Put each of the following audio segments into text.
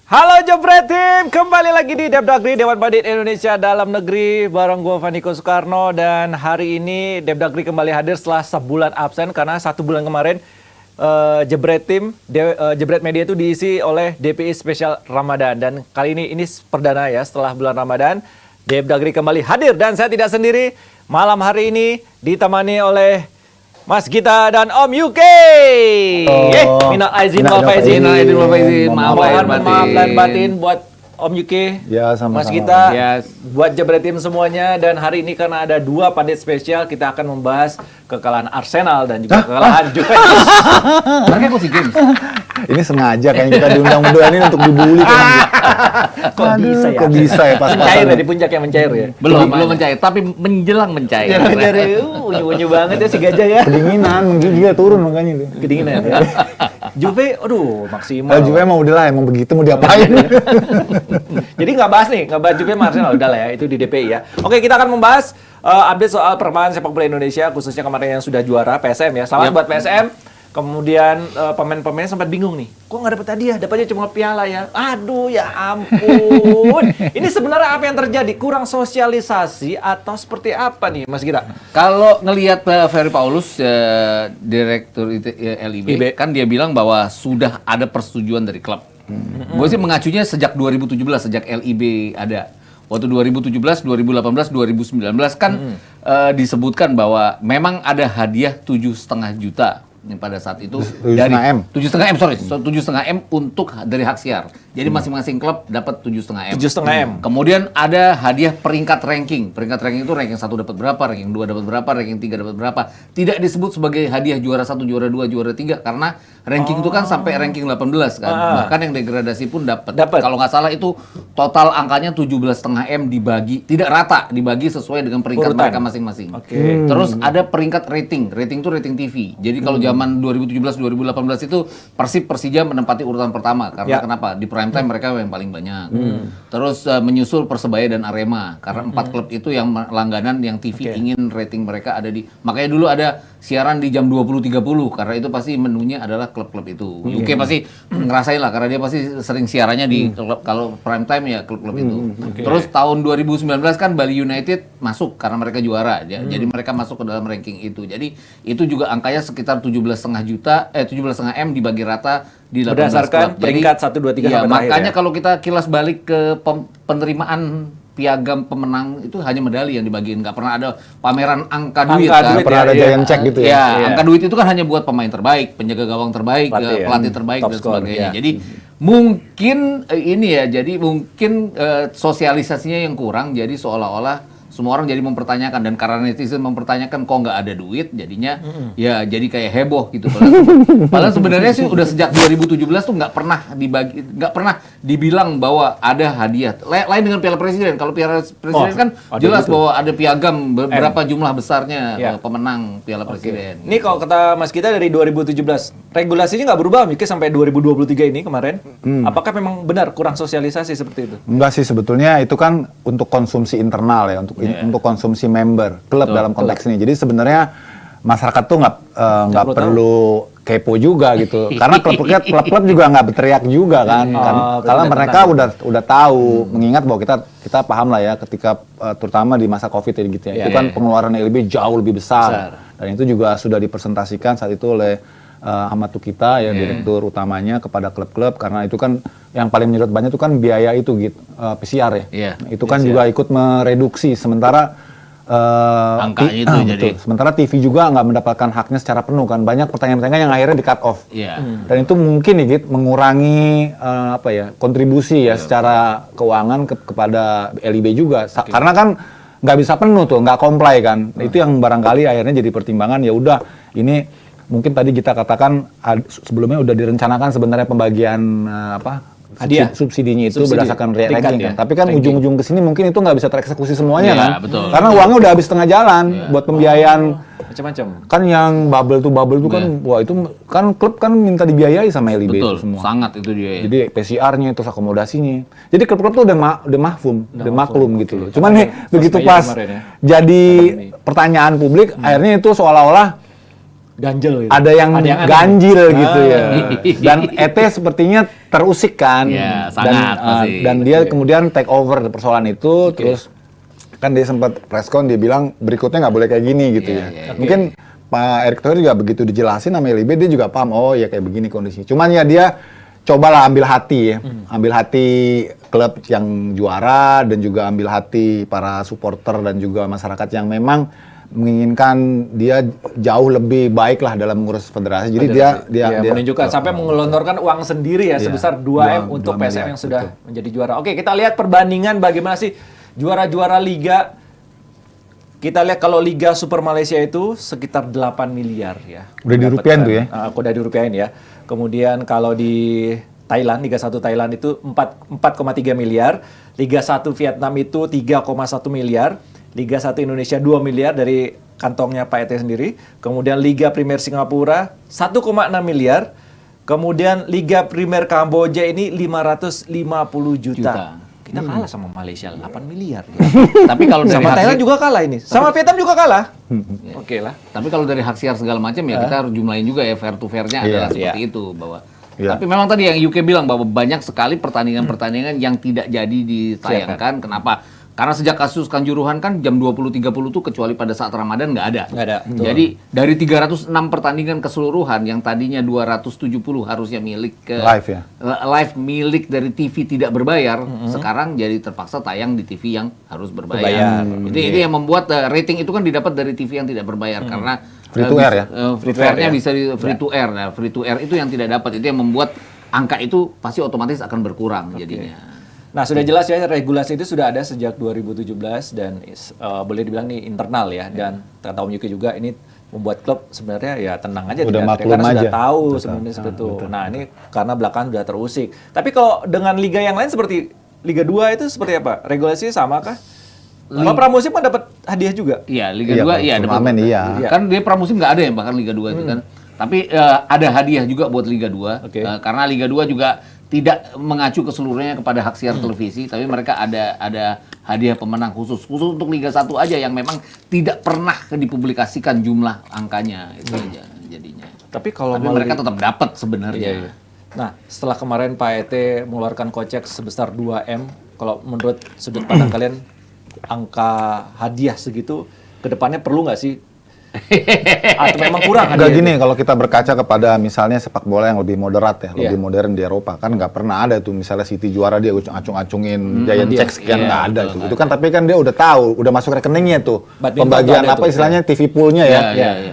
Halo Jebret Team, kembali lagi di Depdagri Dewan Bandit Indonesia Dalam Negeri bareng gue Vaniko Soekarno. Dan hari ini Depdagri kembali hadir setelah sebulan absen karena 1 bulan kemarin Jebret Team, Jebret Media itu diisi oleh DPI Spesial Ramadan. Dan kali ini perdana ya setelah bulan Ramadan, Depdagri kembali hadir dan saya tidak sendiri. Malam hari ini ditemani oleh Mas Gita dan Om UK. Minal aizin wal faizin. Maaf lahir batin buat Om UK, ya, sama-sama. Mas Gita, buat Jebret Team semuanya. Dan hari ini karena ada 2 pandit spesial, kita akan membahas kekalahan Arsenal dan juga kekalahan Juventus. Mereka ikut SEA Games. Ini sengaja kayaknya kita diundang berdua ini untuk dibully kan. Kok bisa ya? Kok bisa ya pas Mencair ya, di puncaknya mencair ya? Belum mencair, tapi menjelang mencair. Unyu-unyu banget ya si gajah ya. Kedinginan, mungkin juga turun makanya itu. Kedinginan ya. Juve, aduh maksimal. Juve emang udah lah, emang begitu mau diapain. Jadi nggak bahas Juve sama Arsenal, udah lah ya, itu di DPI ya. Oke, kita akan membahas update soal perkembangan sepak bola Indonesia, khususnya kemarin yang sudah juara PSM ya. Selamat buat PSM. Kemudian pemain-pemainnya sempat bingung nih, kok nggak dapat hadiah, dapatnya cuma piala ya. Aduh ya ampun. Ini sebenarnya apa yang terjadi? Kurang sosialisasi atau seperti apa nih Mas Gita? Kalau ngelihat Ferry Paulus, direktur LIB, kan dia bilang bahwa sudah ada persetujuan dari klub. Gue sih mengacunya sejak 2017, sejak LIB ada. Waktu 2017, 2018, 2019 kan disebutkan bahwa memang ada hadiah 7,5 juta pada saat itu dari 7,5 M, 7,5 M untuk dari hak siar. Jadi masing-masing klub dapat 7,5 M. 7,5 M. Kemudian ada hadiah peringkat ranking. Peringkat ranking itu ranking 1 dapat berapa, ranking 2 dapat berapa, ranking 3 dapat berapa. Tidak disebut sebagai hadiah juara 1, juara 2, juara 3 karena ranking itu kan sampai ranking 18 kan. Bahkan yang degradasi pun dapat. Kalau nggak salah itu total angkanya 17,5 M dibagi, tidak rata, dibagi sesuai dengan peringkat mereka masing-masing. Terus ada peringkat rating. Rating itu rating TV. Jadi kalau zaman 2017-2018 itu Persija menempati urutan pertama karena kenapa? Di prime time mereka yang paling banyak. Terus menyusul Persebaya dan Arema karena 4 klub itu yang langganan yang TV ingin rating mereka ada di. Makanya dulu ada siaran di jam 20.30 karena itu pasti menunya adalah klub-klub itu. UK pasti ngerasain lah karena dia pasti sering siarannya di klub, kalau prime time ya klub-klub itu. Terus tahun 2019 kan Bali United masuk karena mereka juara. Jadi mereka masuk ke dalam ranking itu. Jadi itu juga angkanya sekitar 17,5 M dibagi rata di 18 berdasarkan klub. peringkat 1, 2, 3 sampai makanya kalau kita kilas balik ke penerimaan piagam pemenang itu hanya medali yang dibagiin, nggak pernah ada pameran angka duit kan. Nggak pernah ada giant check gitu ya. Angka duit itu kan hanya buat pemain terbaik, penjaga gawang terbaik, pelatih terbaik dan sebagainya. Jadi mungkin sosialisasinya yang kurang, jadi seolah-olah semua orang jadi mempertanyakan, dan karena netizen mempertanyakan kok nggak ada duit, jadinya ya jadi kayak heboh gitu. Padahal sebenarnya sih udah sejak 2017 tuh nggak pernah dibilang bahwa ada hadiah. Lain dengan Piala Presiden. Kalau Piala Presiden kan jelas bahwa ada piagam berapa jumlah besarnya pemenang Piala Presiden. Ini kalau kata Mas Gita dari 2017, regulasinya nggak berubah mungkin sampai 2023 ini kemarin. Apakah memang benar kurang sosialisasi seperti itu? Enggak sih, sebetulnya itu kan untuk konsumsi internal ya, untuk konsumsi member klub dalam konteks ini. Jadi sebenarnya masyarakat tuh nggak perlu kepo juga gitu. Karena klub-klub juga nggak berteriak juga kan. Karena mereka udah tahu, mengingat bahwa kita paham lah ya ketika terutama di masa Covid ya gitu ya. Itu kan pengeluaran LIB jauh lebih besar. Dan itu juga sudah dipresentasikan saat itu oleh Ahmad Tukita ya, direktur utamanya kepada klub-klub, karena itu kan yang paling menyedot banyak itu kan biaya itu gitu, PCR ya. Itu kan juga ikut mereduksi, sementara angkanya itu jadi. Sementara TV juga nggak mendapatkan haknya secara penuh kan, banyak pertanyaan-pertanyaan yang akhirnya di cut off. Dan itu mungkin nih gitu mengurangi kontribusi ya secara keuangan kepada LIB juga, karena kan nggak bisa penuh tuh, nggak comply kan. Itu yang barangkali akhirnya jadi pertimbangan, ya udah ini mungkin tadi kita katakan sebelumnya udah direncanakan sebenarnya pembagian subsidinya itu berdasarkan ranking kan. Tapi kan ujung-ujung kesini mungkin itu nggak bisa tereksekusi semuanya kan. Betul. Karena uangnya udah habis tengah jalan buat pembiayaan macam-macam. Kan yang bubble tuh kan, wah itu kan klub kan minta dibiayai sama LIB itu semua. Sangat itu dia. Jadi PCR-nya terus akomodasinya. Jadi klub-klub tuh udah maklum gitu loh. Cuman nih begitu pas jadi pertanyaan publik, akhirnya itu seolah-olah ganjel gitu. Ada yang aneh. ganjil gitu ya. Dan ET sepertinya terusik kan. Ya, sangat pasti. Dan dia kemudian take over persoalan itu, terus kan dia sempat preskon dia bilang berikutnya nggak boleh kayak gini gitu ya. Mungkin Pak Erick Thohir juga begitu dijelasin sama LIB dia juga paham, oh ya kayak begini kondisi. Cuman ya dia cobalah ambil hati ya, ambil hati klub yang juara dan juga ambil hati para supporter dan juga masyarakat yang memang menginginkan dia jauh lebih baik lah dalam mengurus federasi. Jadi dia menunjukkan sampai mengelontorkan uang sendiri ya sebesar 2M untuk 2 PSM miliar, yang sudah menjadi juara. Oke, kita lihat perbandingan bagaimana sih juara-juara liga. Kita lihat kalau Liga Super Malaysia itu sekitar 8 miliar ya. Udah dirupiahin tuh ya? Udah dirupiahin ya. Kemudian kalau di Thailand, Liga 1 Thailand itu 4,3 miliar. Liga 1 Vietnam itu 3,1 miliar. Liga 1 Indonesia 2 miliar dari kantongnya Pak Ete sendiri. Kemudian Liga Primer Singapura 1,6 miliar. Kemudian Liga Primer Kamboja ini 550 juta. Kita kalah sama Malaysia 8 miliar. Gitu. Tapi kalau dari sama Thailand juga kalah ini. Sama Vietnam juga kalah. Oke lah. Tapi kalau dari hak siar segala macam ya kita harus jumlahin juga ya fair to fair-nya adalah seperti itu bahwa tapi memang tadi yang UK bilang bahwa banyak sekali pertandingan-pertandingan yang tidak jadi ditayangkan. Kenapa? Karena sejak kasus Kanjuruhan kan jam 20.30 tuh kecuali pada saat Ramadan nggak ada. Nggak ada. Jadi dari 306 pertandingan keseluruhan yang tadinya 270 harusnya milik live milik dari TV tidak berbayar, sekarang jadi terpaksa tayang di TV yang harus berbayar. Itu yang membuat rating itu kan didapat dari TV yang tidak berbayar karena free to air ya. Free to air-nya bisa free to air. Nah, free to air itu yang tidak dapat. Itu yang membuat angka itu pasti otomatis akan berkurang jadinya. Nah, sudah jelas ya regulasi itu sudah ada sejak 2017 dan boleh dibilang ini internal ya dan kata Om Yuki juga ini membuat klub sebenarnya ya tenang aja udah maklum karena aja. sudah tahu sebenarnya seperti itu. Nah, ini karena belakangan sudah terusik. Tapi kalau dengan liga yang lain seperti Liga 2 itu seperti apa? Regulasinya sama kah? Kalau pramusim kan dapat hadiah juga. Iya, Liga 2 iya dapat. Kan dia pramusim nggak ada ya bahkan Liga 2 itu kan. Tapi ada hadiah juga buat Liga 2 karena Liga 2 juga tidak mengacu keseluruhannya kepada hak siar televisi, tapi mereka ada hadiah pemenang khusus untuk Liga 1 aja yang memang tidak pernah dipublikasikan jumlah angkanya itu aja jadinya. Tapi kalau mereka tetap dapat sebenarnya. Nah, setelah kemarin Pak Ete mengeluarkan kocek sebesar 2M, kalau menurut sudut pandang kalian angka hadiah segitu kedepannya perlu nggak sih? Atau memang kurang? Enggak gini, kalau kita berkaca kepada misalnya sepak bola yang lebih moderat ya, lebih modern di Eropa, kan nggak pernah ada tuh misalnya City juara dia acung-acungin Giant check sekian, nggak ada itu. Itu kan tapi kan dia udah tahu, udah masuk rekeningnya tuh. Pembagian apa istilahnya TV poolnya ya.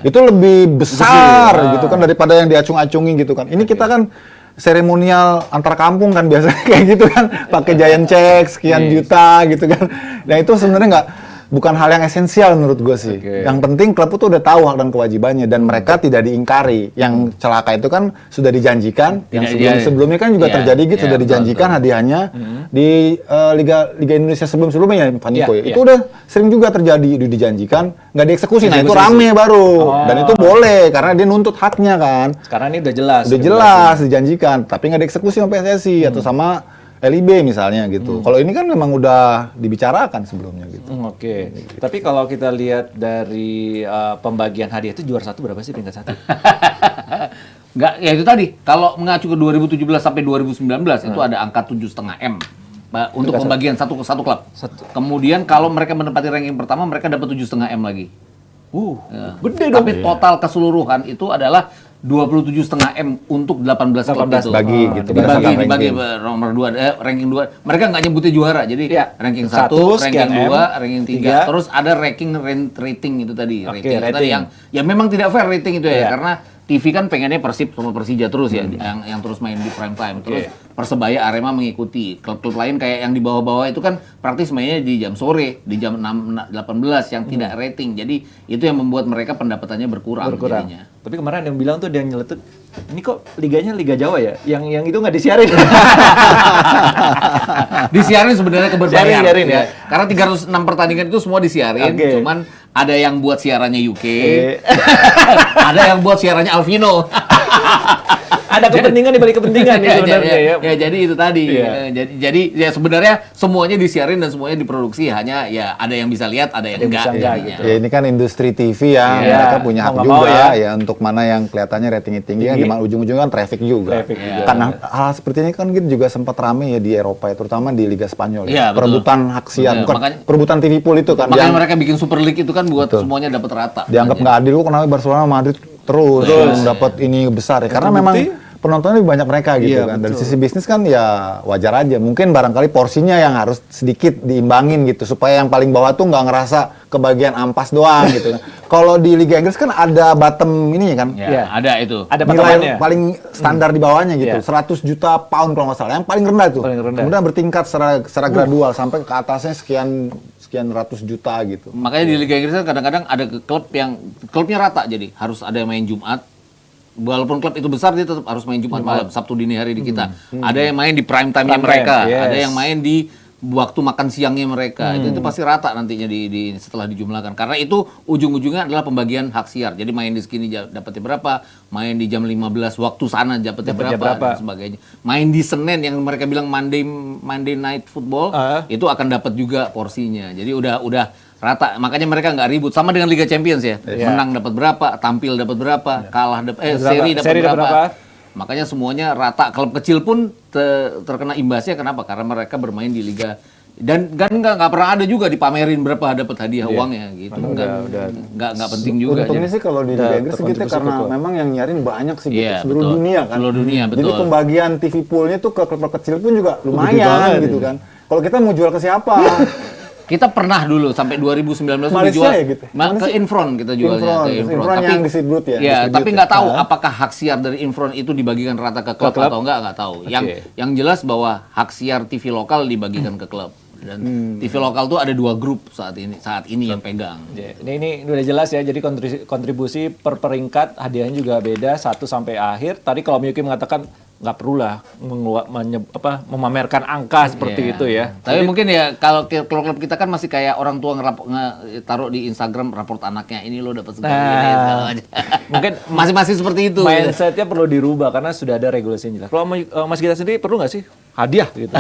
Itu lebih besar gitu kan daripada yang diacung-acungin gitu kan. Ini kita kan seremonial antar kampung kan biasanya kayak gitu kan, pakai Giant check sekian juta gitu kan. Nah itu sebenarnya bukan hal yang esensial menurut gue sih. Yang penting klub itu udah tahu hak dan kewajibannya dan mereka tidak diingkari. Yang celaka itu kan sudah dijanjikan, yang sebelumnya kan juga terjadi gitu, sudah dijanjikan hadiahnya di Liga Indonesia sebelumnya Pak Niko ya. Itu udah sering juga terjadi, dijanjikan, nggak dieksekusi. Nah itu rame baru dan itu boleh karena dia nuntut haknya kan. Sekarang ini udah jelas. Udah jelas dijanjikan, tapi nggak dieksekusi sama PSSI atau sama LIB misalnya gitu. Kalau ini kan memang udah dibicarakan sebelumnya gitu. Tapi kalau kita lihat dari pembagian hadiah itu juara 1 berapa sih peringkat 1? Enggak, ya itu tadi. Kalau mengacu ke 2017 sampai 2019 itu ada angka 7,5 M untuk pembagian satu klub. Kemudian kalau mereka menempati ranking pertama mereka dapat 7,5 M lagi. Gede dong. Tapi total keseluruhan itu adalah 27,5 M untuk 18 klub itu. Dibagi nomor 2, ranking 2. Mereka nggak nyebutnya juara, jadi ranking 1, ranking 2, ranking 3. Terus ada rating itu tadi. Rating itu tadi yang memang tidak fair rating itu ya, karena TV kan pengennya Persib sama Persija terus ya, yang terus main di prime time. Terus Persebaya, Arema mengikuti. Klub-klub lain kayak yang di bawah-bawah itu kan praktis mainnya di jam sore, di jam 18 yang tidak rating. Jadi itu yang membuat mereka pendapatannya berkurang. Jadinya. Tapi kemarin yang bilang tuh dia nyeletuk, ini kok liganya Liga Jawa ya? Yang itu nggak disiarin. Disiarin sebenarnya keberbayar. Ya. Karena 306 pertandingan itu semua disiarin, cuman ada yang buat siarannya UK, ada yang buat siarannya Alvino. Ada kepentingan di balik kepentingan nih sebenarnya ya. Ya, jadi itu tadi. Iya. Jadi ya sebenarnya semuanya disiarin dan semuanya diproduksi, hanya ya ada yang bisa lihat, ada yang Yang enggak. bisa enggak jadinya. gitu. Ya ini kan industri TV ya, Iya. mereka punya hak Mau nggak juga mau ya. Untuk mana yang kelihatannya ratingnya tinggi, Tinggi. gimana ujung-ujungnya kan traffic juga. Traffic juga. Karena hal seperti ini kan gitu juga sempat rame ya di Eropa ya, terutama di Liga Spanyol Iya, ya. betul. Perebutan hak siar, Iya, bukan makanya- perebutan TV pool itu kan. Makanya Yang mereka bikin Super League itu kan buat Betul. semuanya dapat rata. dianggap nggak adil, kok kenapa Barcelona Madrid terus yang dapat ini besar ya. Karena memang penontonnya lebih banyak mereka gitu Iya, kan. Dari betul. sisi bisnis kan ya wajar aja. Mungkin barangkali porsinya yang harus sedikit diimbangin gitu supaya yang paling bawah tuh nggak ngerasa kebagian ampas doang gitu kan. Kalau di Liga Inggris kan ada bottom ini kan. Ya, Iya. ada itu. Ada Nilai patokannya. paling standar di bawahnya gitu, Iya. 100 juta pound kalau nggak salah, yang paling rendah tuh. Paling rendah. Kemudian bertingkat secara gradual sampai ke atasnya sekian ratus juta gitu. Makanya di Liga Inggris kan kadang-kadang ada klub yang klubnya rata, jadi harus ada yang main Jumat. Walaupun klub itu besar, dia tetap harus main Jumat malam, Sabtu dini hari di kita. Ada yang main di prime time-nya Prime mereka, time, yes. ada yang main di waktu makan siangnya mereka. Itu pasti rata nantinya setelah dijumlahkan. Karena itu ujung-ujungnya adalah pembagian hak siar. Jadi main di segini dapatnya berapa, main di jam 15 waktu sana dapatnya berapa, dan sebagainya. Main di Senin yang mereka bilang Monday Night Football, itu akan dapat juga porsinya. Jadi udah rata, makanya mereka nggak ribut. Sama dengan Liga Champions ya, menang dapat berapa, tampil dapat berapa, kalah seri dapat berapa. Makanya semuanya rata. Klub kecil pun terkena imbasnya. Kenapa? Karena mereka bermain di liga dan kan nggak pernah ada juga dipamerin berapa dapat hadiah uangnya gitu. Nggak penting juga. Untungnya sih kalau di Liga Inggris gitu terkontribusi karena ke klub. memang yang nyarin banyak sih gitu. Iya, Seluruh betul. dunia kan. Seluruh dunia, Jadi betul. pembagian TV poolnya tuh ke klub kecil pun juga banget lumayan gitu ini. kan. Kalau kita mau jual ke siapa? Kita pernah dulu sampai 2019 Malaysia dijual ya gitu? ke Infront kita jualnya ke Infront yang distribut ya. Ya, distribute tapi ya. nggak tahu apakah hak siar dari Infront itu dibagikan rata ke klub atau nggak tahu. Yang jelas bahwa hak siar TV lokal dibagikan ke klub. Dan TV lokal tuh ada 2 grup saat ini yang pegang. Ya, ini udah jelas ya. Jadi kontribusi per peringkat hadiahnya juga beda 1 sampai akhir. Tadi kalau Miyuki mengatakan nggak perlu lah memamerkan angka seperti Iya. itu ya. Tapi mungkin ya kalau klub-klub kita kan masih kayak orang tua taruh di Instagram raport anaknya ini lo dapat segala ini. Mungkin masih seperti itu. mindsetnya perlu dirubah karena sudah ada regulasi yang jelas. Kalau Mas Gita sendiri perlu nggak sih hadiah gitu?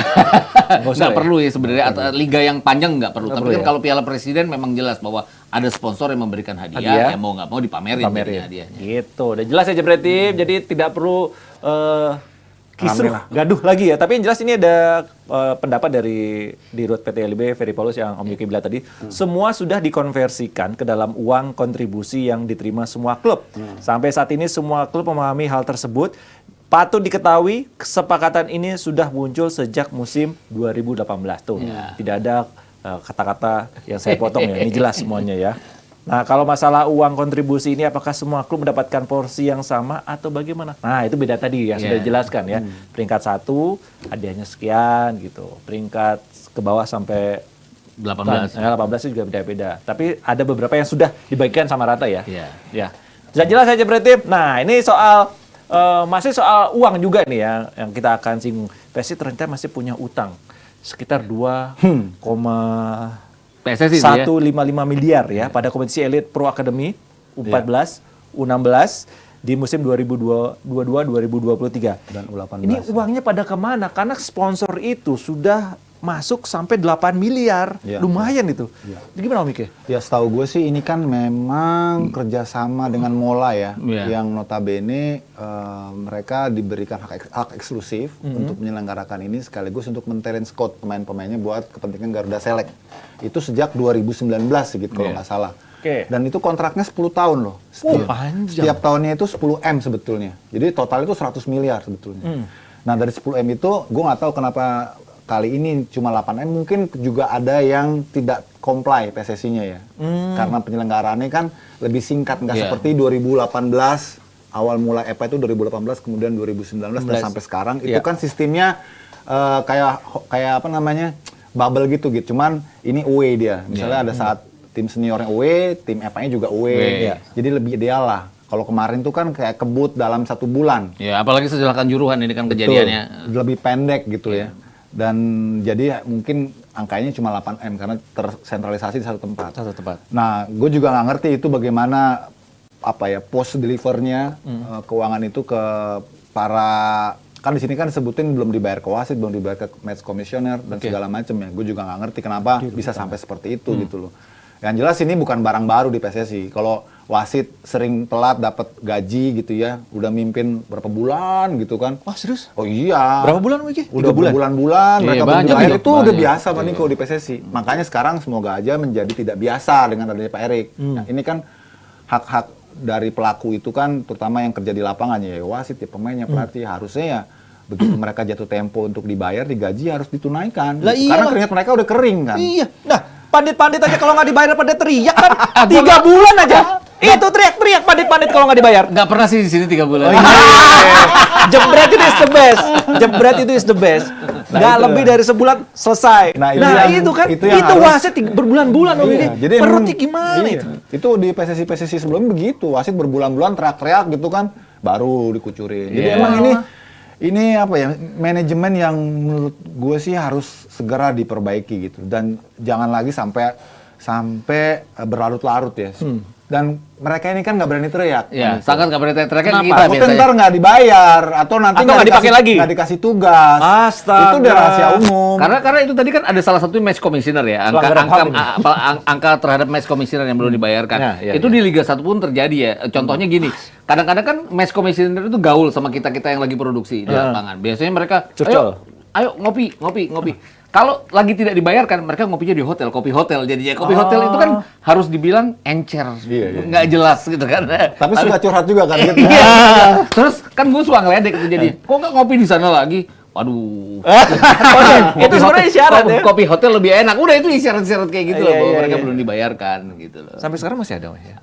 Nggak perlu ya sebenarnya. Liga yang panjang nggak perlu. Tapi perlu kan ya. kalau Piala Presiden memang jelas bahwa ada sponsor yang memberikan hadiah. Ya mau nggak mau dipamerin hadiahnya. Gitu, udah jelas ya Jebret Tim. Jadi tidak perlu kisruh, gaduh lagi ya. Tapi yang jelas ini ada pendapat dari Dirut PT LIB Ferry Paulus yang Om Yuki bilang tadi. Semua sudah dikonversikan ke dalam uang kontribusi yang diterima semua klub. Sampai saat ini semua klub memahami hal tersebut. Patut diketahui kesepakatan ini sudah muncul sejak musim 2018 tuh. Tidak ada kata-kata yang saya potong ya. Ini jelas semuanya ya. Nah, kalau masalah uang kontribusi ini apakah semua klub mendapatkan porsi yang sama atau bagaimana? Nah, itu beda tadi yang sudah dijelaskan ya. Peringkat 1 hadiahnya sekian gitu. Peringkat ke bawah sampai 18. 18 itu juga beda-beda. Tapi ada beberapa yang sudah dibagikan sama rata ya. Iya. Ya. Sudah jelas aja berarti. Nah, ini soal masih soal uang juga nih ya yang kita akan singgung. PSSI ternyata masih punya utang sekitar 2,155 PSSI itu ya. miliar ya pada kompetisi elit Pro Academy U14, U16 di musim 2022-2023. Dan U18. Ini uangnya pada kemana? Karena sponsor itu sudah masuk sampai 8 miliar. Ya. Lumayan itu. Jadi gimana Om Miki? Ya setahu gue sih ini kan memang kerjasama dengan Mola ya, yang notabene mereka diberikan hak eksklusif untuk menyelenggarakan ini sekaligus untuk mentalent scout pemain-pemainnya buat kepentingan Garuda Select. Itu sejak 2019 gitu kalau nggak salah. Oke. Dan itu kontraknya 10 tahun loh. Panjang. Setiap tahunnya itu 10M sebetulnya. Jadi total itu 100 miliar sebetulnya. Nah dari 10M itu gue nggak tahu kenapa kali ini cuma 8M, mungkin juga ada yang tidak comply PSSI-nya ya. Karena penyelenggaraannya kan lebih singkat, nggak seperti 2018, awal mulai EPA itu 2018, kemudian 2019 dan sampai sekarang. Itu kan sistemnya kayak apa namanya, bubble gitu. Cuman ini away dia. Misalnya ada saat tim seniornya away, tim EPA-nya juga away. Jadi lebih ideal lah. Kalau kemarin tuh kan kayak kebut dalam 1 bulan. Ya, apalagi setelah Kanjuruhan ini kan kejadiannya. Lebih pendek gitu ya. Dan jadi mungkin angkanya cuma 8M karena tersentralisasi di satu tempat. Satu tempat. Nah, gue juga nggak ngerti itu bagaimana post delivernya keuangan itu ke para, kan di sini kan sebutin belum dibayar ke wasit, belum dibayar ke match commissioner dan segala macam ya. Gue juga nggak ngerti kenapa bisa sampai seperti itu gitu loh. Yang jelas ini bukan barang baru di PSSI. Kalau wasit sering telat dapat gaji gitu ya, udah mimpin berapa bulan gitu kan. Wah, serius? Oh iya. Berapa bulan Wiki? Udah 3 bulan? berbulan-bulan Iya, mereka banyak belum bayar, itu. itu udah Banyak. biasa Pak Niko di PSSI. Makanya sekarang semoga aja menjadi tidak biasa dengan adanya Pak Erik. Nah, ini kan hak-hak dari pelaku itu kan, terutama yang kerja di lapangan ya wasit, ya pemainnya, pelatih, harusnya ya begitu mereka jatuh tempo untuk dibayar, digaji harus ditunaikan. Lah Gitu. iya Karena lah. keringat mereka udah kering kan. Iya. Nah, pandit-pandit aja kalau nggak dibayar pada teriak kan. 3 bulan aja. Itu teriak-teriak pandit-pandit kalau nggak dibayar. Nggak pernah sih di sini 3 bulan. Jebret itu is the best. Jebret itu is the best. Nggak itu. lebih dari sebulan selesai. Nah, Nah, itu itu kan, itu yang itu harus- wasit berbulan-bulan Om Wiki. Jadi Perutnya emang- gimana iya. itu? Itu di PSSI sebelumnya begitu, wasit berbulan-bulan teriak-teriak gitu kan, baru dikucurin. Jadi Iya. emang ini apa ya, manajemen yang menurut gue sih harus segera diperbaiki gitu, dan jangan lagi sampai berlarut-larut ya. Dan mereka ini kan nggak berani teriak. Ya, sangat nggak berani teriak Kenapa? kita Takutnya biasanya. ntar nggak dibayar atau nanti Atau nggak dipakai lagi? nggak dikasih tugas. Astaga. Itu udah rahasia umum. Karena itu tadi kan ada salah satu match commissioner ya, Pelanggaran HAM ini. angka terhadap match commissioner yang belum dibayarkan. Nah, iya, Itu iya. di Liga 1 pun terjadi ya. Contohnya gini, kadang-kadang kan match commissioner itu gaul sama kita-kita yang lagi produksi di lapangan. Biasanya mereka, Curcol. ayo ngopi. Kalau lagi tidak dibayarkan, mereka ngopinya di hotel, kopi hotel. Jadinya kopi hotel itu kan harus dibilang encer, Iya. nggak jelas gitu kan. Tapi suka curhat juga kan gitu. Iya. Terus kan gue suka ngeledek itu jadi, kok nggak ngopi di sana lagi? Waduh. Itu sebenarnya isyarat ya. Kopi hotel lebih enak. Udah itu isyarat-isyarat kayak gitu loh, Iya, bahwa iya, mereka iya. belum dibayarkan gitu loh. Sampai sekarang masih ada Mas ya?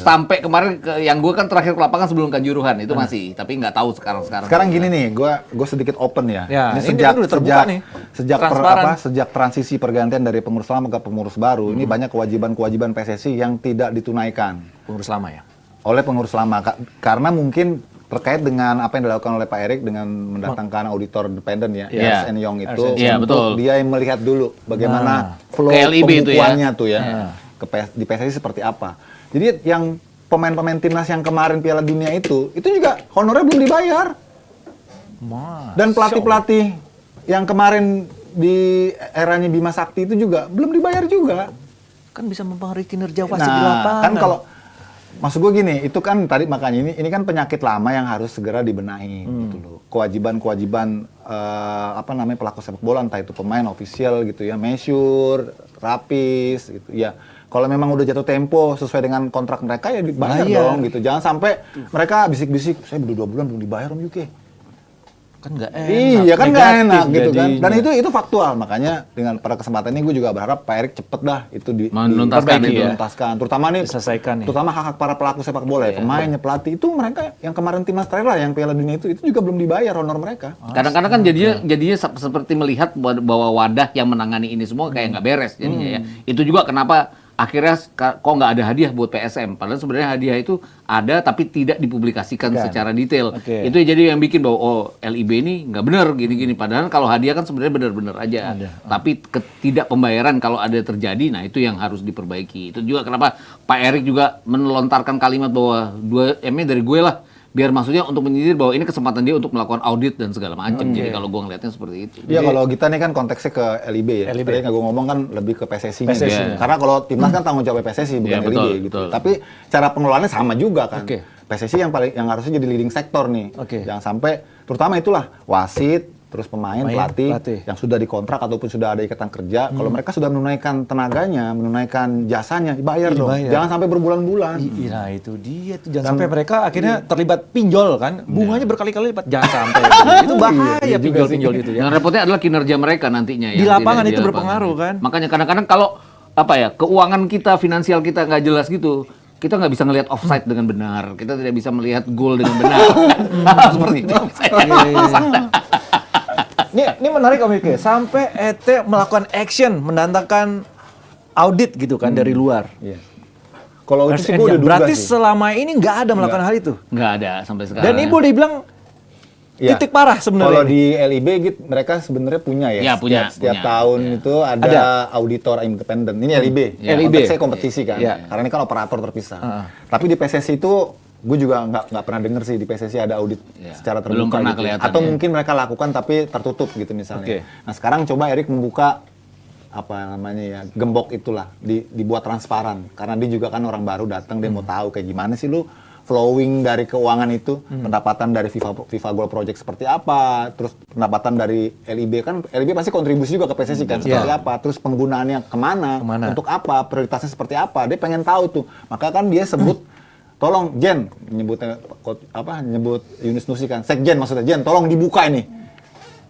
Sampai kemarin yang gue kan terakhir ke lapangan sebelum Kanjuruhan itu masih, tapi nggak tahu sekarang. Sekarang gini nih, gue sedikit open ya. Ya, ini ini sejak udah terbuka nih. Transparan. sejak transisi pergantian dari pengurus lama ke pengurus baru, ini banyak kewajiban-kewajiban PSSI yang tidak ditunaikan Pengurus lama ya? oleh pengurus lama karena mungkin terkait dengan apa yang dilakukan oleh Pak Erik dengan mendatangkan auditor independen ya, Iya. Ernst & Young itu Iya, untuk betul. dia yang melihat dulu bagaimana flow Ke LIB itu ya. pembukuannya tuh ya, di PSSI seperti apa. Jadi yang pemain-pemain timnas yang kemarin Piala Dunia itu juga honornya belum dibayar. Dan pelatih-pelatih yang kemarin di eranya Bima Sakti itu juga belum dibayar juga. Kan bisa mempengaruhi kinerja wasit di Nah, lapangan. kan kalau maksud gue gini, itu kan tadi makanya ini kan penyakit lama yang harus segera dibenahi gitu loh. Kewajiban-kewajiban pelaku sepak bola, entah itu pemain, official gitu ya, measure, rapis gitu ya. Kalau memang udah jatuh tempo sesuai dengan kontrak mereka ya dibayar dong gitu. Jangan sampai mereka bisik-bisik, saya udah 2 bulan belum dibayar Om Yuki. kan nggak enak. Iya kan nggak negatif enak gitu kan. Dan jadinya. itu faktual. Makanya dengan pada kesempatan ini gue juga berharap Pak Erik cepet dah itu Menuntaskan itu. dituntaskan. Terutama nih, Diselesaikan nih. terutama hak-hak para pelaku sepak bola ya, pemainnya, pelatih itu mereka yang kemarin timnas terakhir lah yang Piala Dunia itu juga belum dibayar honor mereka. Kadang-kadang kan jadinya seperti melihat bahwa wadah yang menangani ini semua kayak nggak beres jadinya ya. Itu juga kenapa akhirnya kok nggak ada hadiah buat PSM. Padahal sebenarnya hadiah itu ada tapi tidak dipublikasikan secara detail. Oke. Itu jadi yang bikin bahwa LIB ini nggak benar gini-gini. Padahal kalau hadiah kan sebenarnya benar-benar aja. Tapi ketidak pembayaran kalau ada terjadi, nah itu yang harus diperbaiki. Itu juga kenapa Pak Erik juga melontarkan kalimat bahwa 2M-nya dari gue lah. Biar maksudnya untuk menyindir bahwa ini kesempatan dia untuk melakukan audit dan segala macam. Jadi kalau gue ngeliatnya seperti itu. Iya, kalau kita nih kan konteksnya ke LIB ya. LIB. Tadi yang gue ngomong kan lebih ke PSSI-nya. PSSI-nya. Karena kalau timnas kan tanggung jawab PSSI bukan Iya, betul, LIB gitu. betul. Tapi cara pengelolaannya sama juga kan. Oke. PSSI yang harusnya jadi leading sektor nih. Oke. Jangan sampai terutama itulah wasit, terus pemain, pelatih yang sudah dikontrak ataupun sudah ada ikatan kerja, kalau mereka sudah menunaikan tenaganya, menunaikan jasanya, dibayar dong. Dibayar. Jangan sampai berbulan-bulan. Nah itu dia tuh, jangan sampai mereka akhirnya terlibat pinjol kan, bunganya berkali-kali lipat, jangan sampai. Itu bahaya Iya juga pinjol-pinjol itu ya. Yang repotnya adalah kinerja mereka nantinya. Di yang lapangan tidak itu di berpengaruh kan. Makanya kadang-kadang kalau keuangan kita, finansial kita nggak jelas gitu, kita nggak bisa ngelihat offside dengan benar. Kita tidak bisa melihat gol dengan benar. Seperti itu. Ini menarik Om Ike, sampai ET melakukan action, mendatangkan audit gitu kan dari luar. Iya. Kalau itu sih gue udah duga Berarti sih. selama ini nggak ada melakukan hal itu. Nggak ada sampai sekarang. Dan Ibu dibilang titik parah Kalau sebenarnya. di LIB gitu, mereka sebenarnya punya ya. Ya, punya, Setiap punya. tahun Ya. itu ada auditor independen. Ini LIB. Ya. LIB. Konteksnya kompetisi kan. Ya. Karena ini kan operator terpisah. Tapi di PSSI itu gue juga nggak pernah denger sih di PSSI ada audit Ya. secara terbuka. Belum pernah gitu. kelihatan, Atau ya. mungkin mereka lakukan tapi tertutup gitu misalnya. Oke. Nah sekarang coba Erik membuka apa namanya ya, gembok itulah dibuat transparan karena dia juga kan orang baru datang, dia mau tahu kayak gimana sih lu flowing dari keuangan itu, pendapatan dari FIFA Gold Project seperti apa, terus pendapatan dari LIB kan LIB pasti kontribusi juga ke PSSI kan seperti apa, terus penggunaannya kemana, untuk apa, prioritasnya seperti apa, dia pengen tahu tuh, maka kan dia sebut tolong Jen, nyebut Yunus Nusi kan, Sekjen maksudnya, Jen tolong dibuka ini.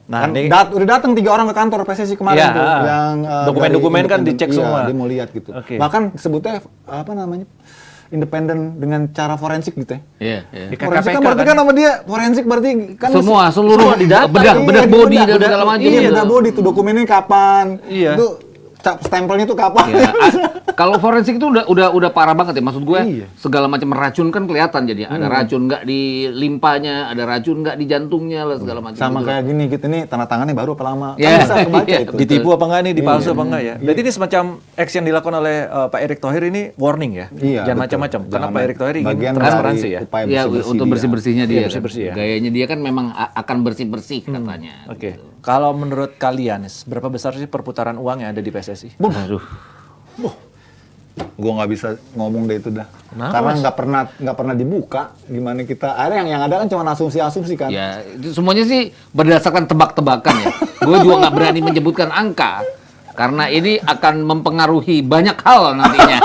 Nah, Kan ini udah datang 3 orang ke kantor PSSI kemarin Ya, tuh, yang dokumen-dokumen dari kan independen. dicek Iya, semua. dia mau lihat gitu. Oke. Bahkan sebutnya apa namanya, independen dengan cara forensik gitu ya. Iya, iya. Kayak Forensik KPK kan berarti kan sama dia forensik berarti kan Semua seluruh didata. bedak body dan segala macam. Iya, bedak body tuh dokumennya kapan. Iya. Itu stempelnya tuh kapan. Ya, kalau forensik itu udah parah banget ya. Maksud gue Iya. segala macam racun kan kelihatan jadi ada racun nggak di limpanya, ada racun nggak di jantungnya lah segala macam. Sama gitu. kayak gini gitu, ini tanda tangannya baru apa lama. Kan Iya. bisa kebaca Iya, itu. ditipu apa enggak nih, dipalsu apa enggak ya? Berarti ini semacam action yang dilakukan oleh Pak Erick Thohir ini warning ya? Iya, Jangan betul. macam-macam. Karena Jangan Pak Erick Thohir ingin bagian transparansi dari ya. upaya Ya, bersih-bersih untuk dia. bersih-bersihnya dia. Iya, kan. bersih-bersih ya. Gayanya dia kan memang akan bersih-bersih katanya. Oke. Kalau menurut kalian, berapa besar sih perputaran uang yang ada di PSSI? Aduh. Gua nggak bisa ngomong deh itu dah. Kenapa, Karena Mas? nggak pernah dibuka gimana kita. Akhirnya yang ada kan cuma asumsi-asumsi kan. Ya, itu semuanya sih berdasarkan tebak-tebakan ya. Gue juga nggak berani menyebutkan angka karena ini akan mempengaruhi banyak hal nantinya.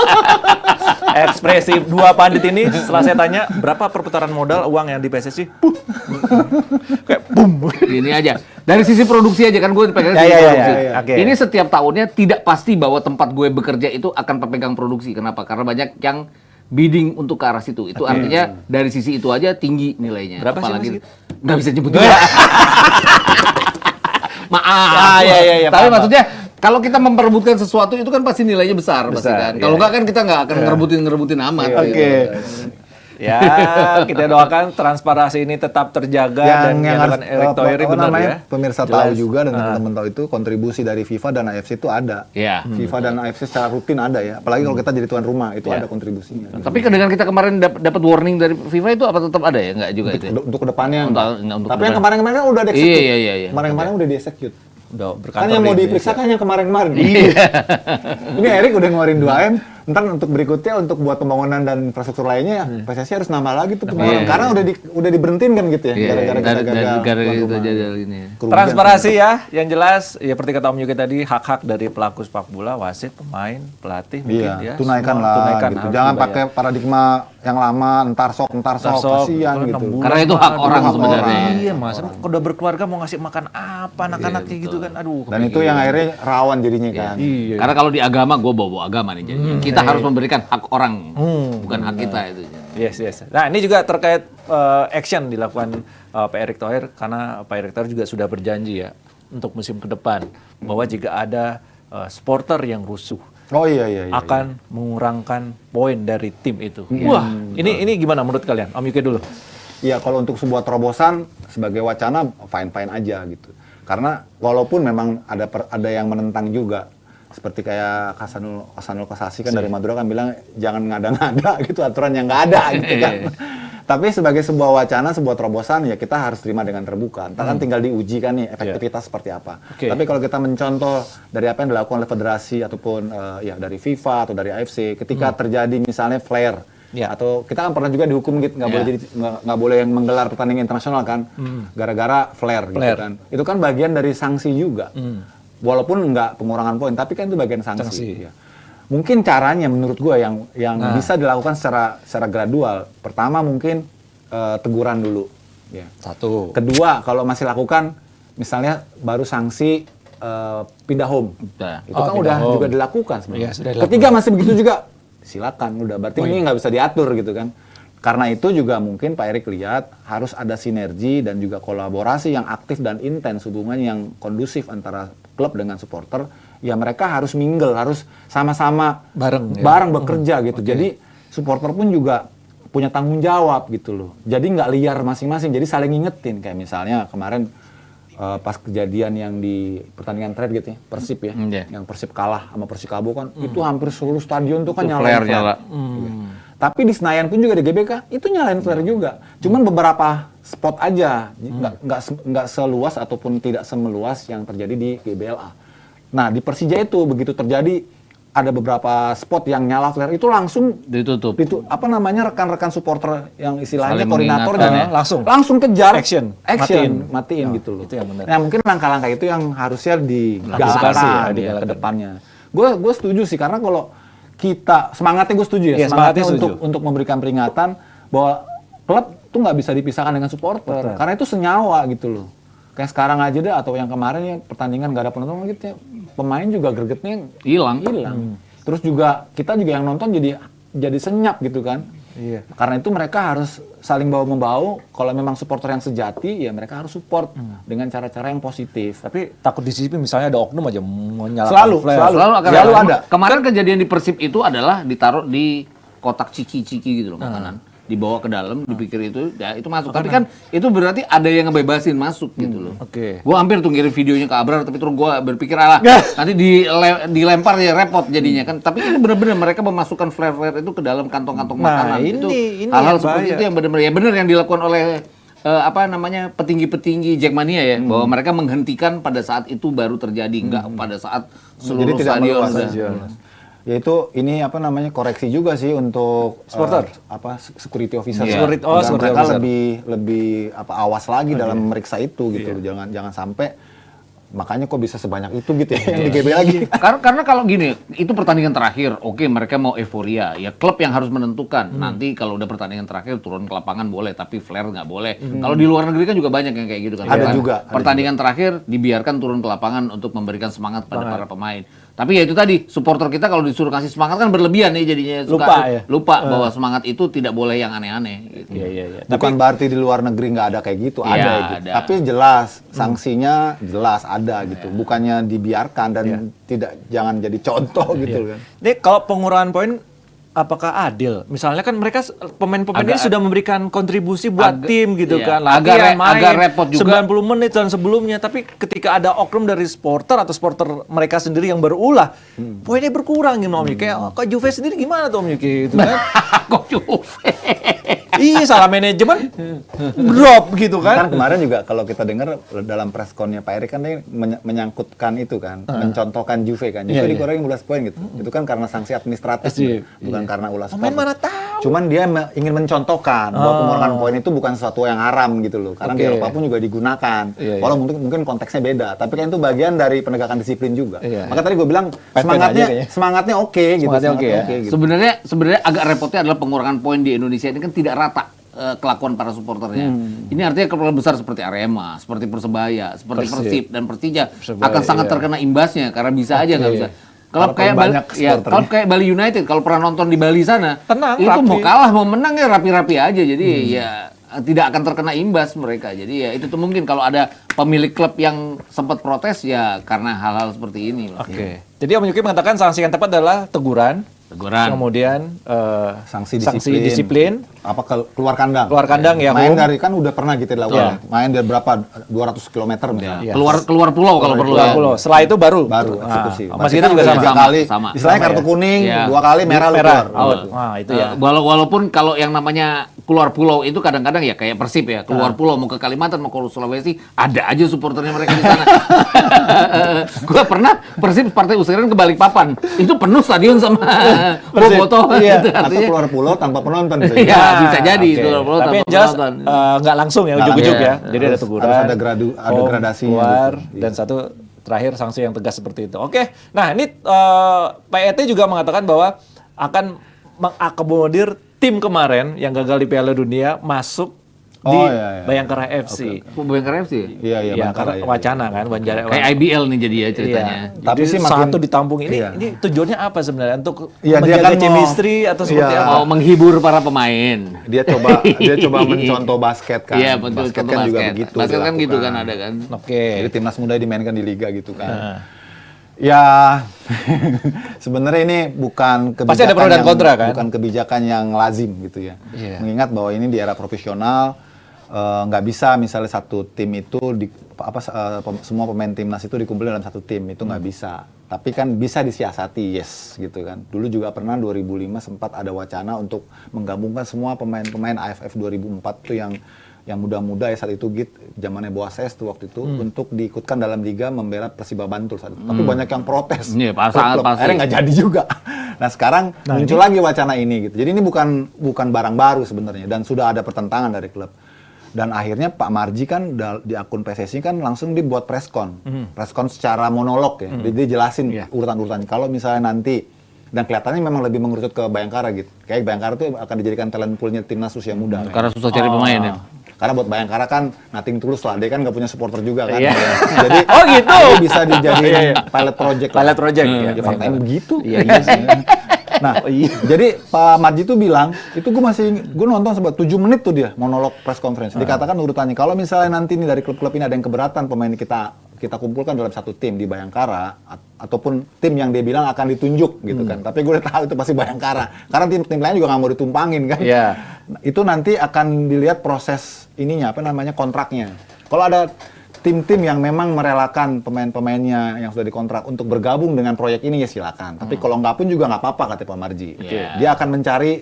Ekspresi dua pandit ini setelah saya tanya berapa perputaran modal uang yang di PSSI? Kayak boom. Ini aja. Dari sisi produksi aja kan gue pegang Ya, sisi ya, ya, produksi. ya. Oke. Ini setiap tahunnya tidak pasti bahwa tempat gue bekerja itu akan pemegang produksi. Kenapa? Karena banyak yang bidding untuk ke arah situ. Itu artinya dari sisi itu aja tinggi nilainya. Berapa sih, Apalagi Mas? nggak bisa nyebut juga. Maaf. Ah, iya, Tapi paham. maksudnya kalau kita memperebutkan sesuatu itu kan pasti nilainya besar, pasti Besar, kan. Kalau iya. nggak kan kita nggak akan ngerebutin amat. Oke. gitu. Ya, kita doakan transparansi ini tetap terjaga dan yang harus, akan Erick Thohir apa benar namanya, ya. pemirsa Jelas. tahu juga dan teman-teman tahu itu kontribusi dari FIFA dan AFC itu ada. Iya. FIFA dan AFC secara rutin ada ya. Apalagi kalau kita jadi tuan rumah itu Iya. ada kontribusinya. Tapi dengan kita kemarin dapat warning dari FIFA itu apa tetap ada ya? Nggak juga itu. Ya? Untuk kedepannya. Untuk- enggak. untuk Tapi yang kedepan. kemarin-kemarin kan udah di-execute. Iya. Kemarin-kemarin udah di-execute. Udah Kan berkantor yang mau di diperiksa Indonesia. kan yang kemarin-kemarin. Iya. Ini Erik udah ngeluarin 2M. Ntar untuk berikutnya untuk buat pembangunan dan infrastruktur lainnya PSSI harus nambah lagi tuh pembangunan. Iya. Karena udah diberhentiin kan gitu ya. Iya, Gara-gara kita gagal. gara-gara tuan itu rumah. aja ini. Kerugian Transparansi ya, yang jelas ya seperti kata Om Yuki tadi, hak-hak dari pelaku sepak bola, wasit, pemain, pelatih mungkin Iya, ya. tunaikan semua lah tunaikan, gitu. harus Jangan dibayar. pakai paradigma yang lama, entar sok, kasihan kalau gitu. 6 bulan, Karena itu hak aduh, orang hak sebenarnya. orang. Iya, Mas. Kalau udah berkeluarga mau ngasih makan apa anak-anak kayak gitu kan. Aduh. Dan itu yang akhirnya rawan jadinya kan. Iya. Karena kalau di agama, gue bawa agama nih jadi. Kita harus memberikan hak orang, bukan hak kita itu. Yes. Nah, ini juga terkait action dilakukan Pak Erick Thohir karena Pak Erick Thohir juga sudah berjanji ya untuk musim ke depan bahwa jika ada supporter yang rusuh Oh iya. akan mengurangkan poin dari tim itu. Wah, ini gimana menurut kalian? Om Yuki dulu. Iya, kalau untuk sebuah terobosan sebagai wacana fine-fine aja gitu. Karena walaupun memang ada yang menentang juga. Seperti kayak Hasanul Kossasi kan dari Madura kan bilang jangan ngada-ngada gitu aturan yang nggak ada gitu kan. Tapi sebagai sebuah wacana, sebuah terobosan ya kita harus terima dengan terbuka. Ntar kan tinggal diuji kan nih efektivitas seperti apa. Oke. Tapi kalau kita mencontoh dari apa yang dilakukan oleh federasi ataupun ya dari FIFA atau dari AFC ketika terjadi misalnya flare Ya. atau kita kan pernah juga dihukum gitu nggak boleh jadi nggak boleh menggelar pertandingan internasional kan gara-gara flare gitu Flare. kan. Itu kan bagian dari sanksi juga. Walaupun nggak pengurangan poin, tapi kan itu bagian sanksi. Sanksi. Ya. Mungkin caranya menurut gue yang bisa dilakukan secara gradual. Pertama mungkin teguran dulu. Ya. Satu. Kedua, kalau masih lakukan, misalnya baru sanksi pindah home. Udah. Itu kan pindah udah home. juga dilakukan sebenarnya. Iya, sudah dilakukan. Ketiga masih begitu juga, silakan udah. Berarti ini nggak bisa diatur gitu kan. Karena itu juga mungkin Pak Erick lihat harus ada sinergi dan juga kolaborasi yang aktif dan intens, hubungan yang kondusif antara klub dengan supporter. Ya mereka harus mingle, harus sama-sama Bareng ya? bareng bekerja gitu. Jadi supporter pun juga punya tanggung jawab gitu loh. Jadi nggak liar masing-masing, jadi saling ngingetin. Kayak misalnya kemarin pas kejadian yang di pertandingan trade gitu ya, Persib ya, yang Persib kalah sama Persikabo kan, itu hampir seluruh stadion tuh kan Itu nyalain flare nyala. Tapi di Senayan pun juga di GBK itu nyalain flare juga. Cuman beberapa spot aja, nggak seluas ataupun tidak semeluas yang terjadi di GBLA. Nah di Persija itu begitu terjadi ada beberapa spot yang nyala flare itu langsung Ditutup. itu apa namanya rekan-rekan supporter yang istilahnya Saling koordinatornya mengingatkan langsung kejar Action. matiin gitu loh. itu yang benar. Nah mungkin langkah-langkah itu yang harusnya Antisipasi ya, digalakkan ke depannya. Gue setuju sih karena kalau kita semangatnya gue setuju ya, Iya, semangatnya setuju. untuk memberikan peringatan bahwa klub tuh nggak bisa dipisahkan dengan supporter karena itu senyawa gitu loh. Kayak sekarang aja deh atau yang kemarin ya pertandingan nggak ada penonton gitu ya, pemain juga gregetnya Hilang. Terus juga kita juga yang nonton jadi senyap gitu kan. Iya. Karena itu mereka harus saling bahu-membahu. Kalau memang supporter yang sejati, ya mereka harus support dengan cara-cara yang positif. Tapi takut disiplin misalnya ada oknum aja mau nyalakan Selalu, flare. Selalu Selalu ada. Kemarin kejadian di Persib itu adalah ditaruh di kotak ciki-ciki gitu loh makanan. Dibawa ke dalam, dipikir itu, ya itu masuk. Tapi kan itu berarti ada yang ngebebasin masuk gitu loh. Oke. Gua hampir tuh ngirim videonya ke Abrar, tapi terus gua berpikir nanti dilempar ya repot jadinya kan. Tapi ini benar-benar mereka memasukkan flare-flare itu ke dalam kantong-kantong makanan. Itu ini hal-hal yang seperti bahaya. itu yang benar-benar ya benar yang dilakukan oleh petinggi-petinggi Jackmania ya, bahwa mereka menghentikan pada saat itu baru terjadi, enggak pada saat seluruh Jadi tidak stadion meluas udah. saja. Yaitu ini koreksi juga sih untuk Supporter? security officer. Iya. Security Agar mereka officer. lebih awas lagi dalam memeriksa itu gitu. Jangan sampai makanya kok bisa sebanyak itu gitu ya yang di GB lagi. Karena kalau gini, itu pertandingan terakhir, oke mereka mau euforia, ya klub yang harus menentukan. Nanti kalau udah pertandingan terakhir turun ke lapangan boleh, tapi flare nggak boleh. Kalau di luar negeri kan juga banyak yang kayak gitu kan. Ada Kan juga. Pertandingan terakhir dibiarkan turun ke lapangan untuk memberikan semangat pada para pemain. Tapi ya itu tadi, supporter kita kalau disuruh kasih semangat kan berlebihan nih jadinya. Lupa bahwa semangat itu tidak boleh yang aneh-aneh. Gitu. Iya. Bukan berarti di luar negeri nggak ada kayak gitu, Iya, ada gitu. ada. Tapi jelas sanksinya jelas ada gitu. Bukannya dibiarkan dan jangan jadi contoh gitu kan. Jadi kalau pengurangan poin apakah adil? Misalnya kan mereka pemain-pemain ini sudah memberikan kontribusi buat tim gitu iya. kan. Latihan, main Agak repot juga. 90 menit dan sebelumnya, tapi ketika ada oknum dari supporter atau supporter mereka sendiri yang berulah, poinnya berkurang gitu Om Yuki. Kayak kok Juve sendiri gimana tuh Om Yuki gitu kan? Kok Juve? Iya, salah manajemen drop gitu Kan kan. kemarin juga kalau kita dengar dalam press con-nya Pak Erik kan dia menyangkutkan itu kan, mencontohkan Juve kan. Juve dikurangin 15 poin gitu. Itu kan karena sanksi administratif, bukan karena ulah Pemain sport. mana tahu. Cuman dia ingin mencontohkan bahwa pengurangan poin itu bukan sesuatu yang haram gitu loh. Karena di Eropa pun juga digunakan. Walau mungkin konteksnya beda, tapi kan itu bagian dari penegakan disiplin juga. Maka tadi gue bilang semangatnya oke gitu. Semangatnya oke ya. gitu. Sebenarnya agak repotnya adalah pengurangan poin di Indonesia ini kan tidak rata kelakuan para supporternya. Ini artinya klub besar seperti Arema, seperti Persebaya, seperti Persib dan Persija akan sangat terkena imbasnya karena bisa aja nggak bisa. Kalau kayak Bali United, kalau pernah nonton di Bali sana, Tenang, itu rapi. mau kalah mau menang ya rapi-rapi aja. Jadi ya tidak akan terkena imbas mereka. Jadi ya itu tuh mungkin kalau ada pemilik klub yang sempat protes ya karena hal-hal seperti ini. Oke. Jadi Om Yuki mengatakan sanksi yang tepat adalah teguran. Kemudian sanksi disiplin. Apa keluar kandang? Keluar kandang ya. Main dari kan udah pernah gitu dilakukan. Main dari berapa 200 km misalnya. Iya. Keluar pulau kalau perlu. Keluar pulau. Setelah itu baru Eksekusi. Mas kita juga Berarti sama. kan 3 kali. Sama. Istilahnya kartu kuning, Iya. 2 kali merah lu keluar. Out. Wah, itu ya. Walaupun kalau yang namanya keluar pulau itu kadang-kadang ya kayak Persib ya, keluar pulau mau ke Kalimantan mau ke Sulawesi, ada aja supporternya mereka di sana. Gua pernah Persib partai usiran ke Balikpapan, itu penuh stadion sama bobotoh Iya. gitu, Atau artinya. keluar pulau tanpa penonton. bisa Iya, jadi. bisa jadi Oke. keluar pulau Tapi tanpa yang jelas penonton. nggak langsung ya, Nggak ujuk-ujuk langsung. ya. Jadi ada teguran. harus ada gradasinya Keluar, gitu. dan satu terakhir sanksi yang tegas seperti itu. Oke. Nah, ini PET juga mengatakan bahwa akan mengakomodir tim kemarin yang gagal di Piala Dunia masuk di Bayangkara FC. Bayangkara FC. Iya, Ya, Bayangkara, karena iya. wacana kan, Kayak IBL nih jadi ya ceritanya. Iya. Tapi Jadi sih makin- satu ditampung ini, iya. ini tujuannya apa sebenarnya? Untuk Iya, dia menjaga kan mau- chemistry atau seperti Iya. apa? Mau menghibur para pemain. Dia coba mencontoh basket kan. Iya, betul. Basket contoh kan juga basket. begitu. Basket kan gitu dilakukan. kan ada kan. Oke. Jadi timnas muda dimainkan di liga gitu kan. Ya, sebenarnya ini bukan kebijakan Pasti ada pro dan kontra, kan? bukan kebijakan yang lazim gitu ya. Iya. Mengingat bahwa ini di era profesional, nggak bisa misalnya satu tim itu semua pemain timnas itu dikumpulin dalam satu tim, itu nggak bisa. Tapi kan bisa disiasati, yes gitu kan. Dulu juga pernah 2005 sempat ada wacana untuk menggabungkan semua pemain-pemain AFF 2004 tuh yang muda-muda ya saat itu zamannya Boases tuh waktu itu untuk diikutkan dalam liga membela Persiba Bantul saat itu. Tapi banyak yang protes. Iya, pasti. Akhirnya nggak jadi juga. Nah sekarang muncul lagi wacana ini gitu. Jadi ini bukan barang baru sebenarnya dan sudah ada pertentangan dari klub. Dan akhirnya Pak Marji kan di akun PSSI kan langsung dibuat preskon. Preskon secara monolog ya. Jadi dia jelasin urutan-urutannya. Kalau misalnya nanti dan kelihatannya memang lebih mengerucut ke Bayangkara gitu. Kayak Bayangkara tuh akan dijadikan talent poolnya timnas usia muda. Karena susah cari pemain ya. Karena buat Bayangkara kan nothing tulus lah, dia kan nggak punya supporter juga kan. Iya. Jadi Oh gitu. dia bisa dijadiin pilot project. lah. Pilot project, ya. Ya faktanya begitu. Iya sih. Nah, jadi Pak Marji tuh bilang, itu gue nonton sebat 7 menit tuh dia monolog press conference. Dikatakan urutannya, kalau misalnya nanti nih dari klub-klub ini ada yang keberatan pemain kita kumpulkan dalam satu tim di Bayangkara ataupun tim yang dia bilang akan ditunjuk gitu kan. Tapi gue udah tahu itu pasti Bayangkara. Karena tim-tim lain juga nggak mau ditumpangin kan. Iya. Nah, itu nanti akan dilihat proses ininya kontraknya. Kalau ada tim-tim yang memang merelakan pemain-pemainnya yang sudah dikontrak untuk bergabung dengan proyek ini ya silakan. Tapi kalau nggak pun juga nggak apa-apa kata Pak Marji. Dia akan mencari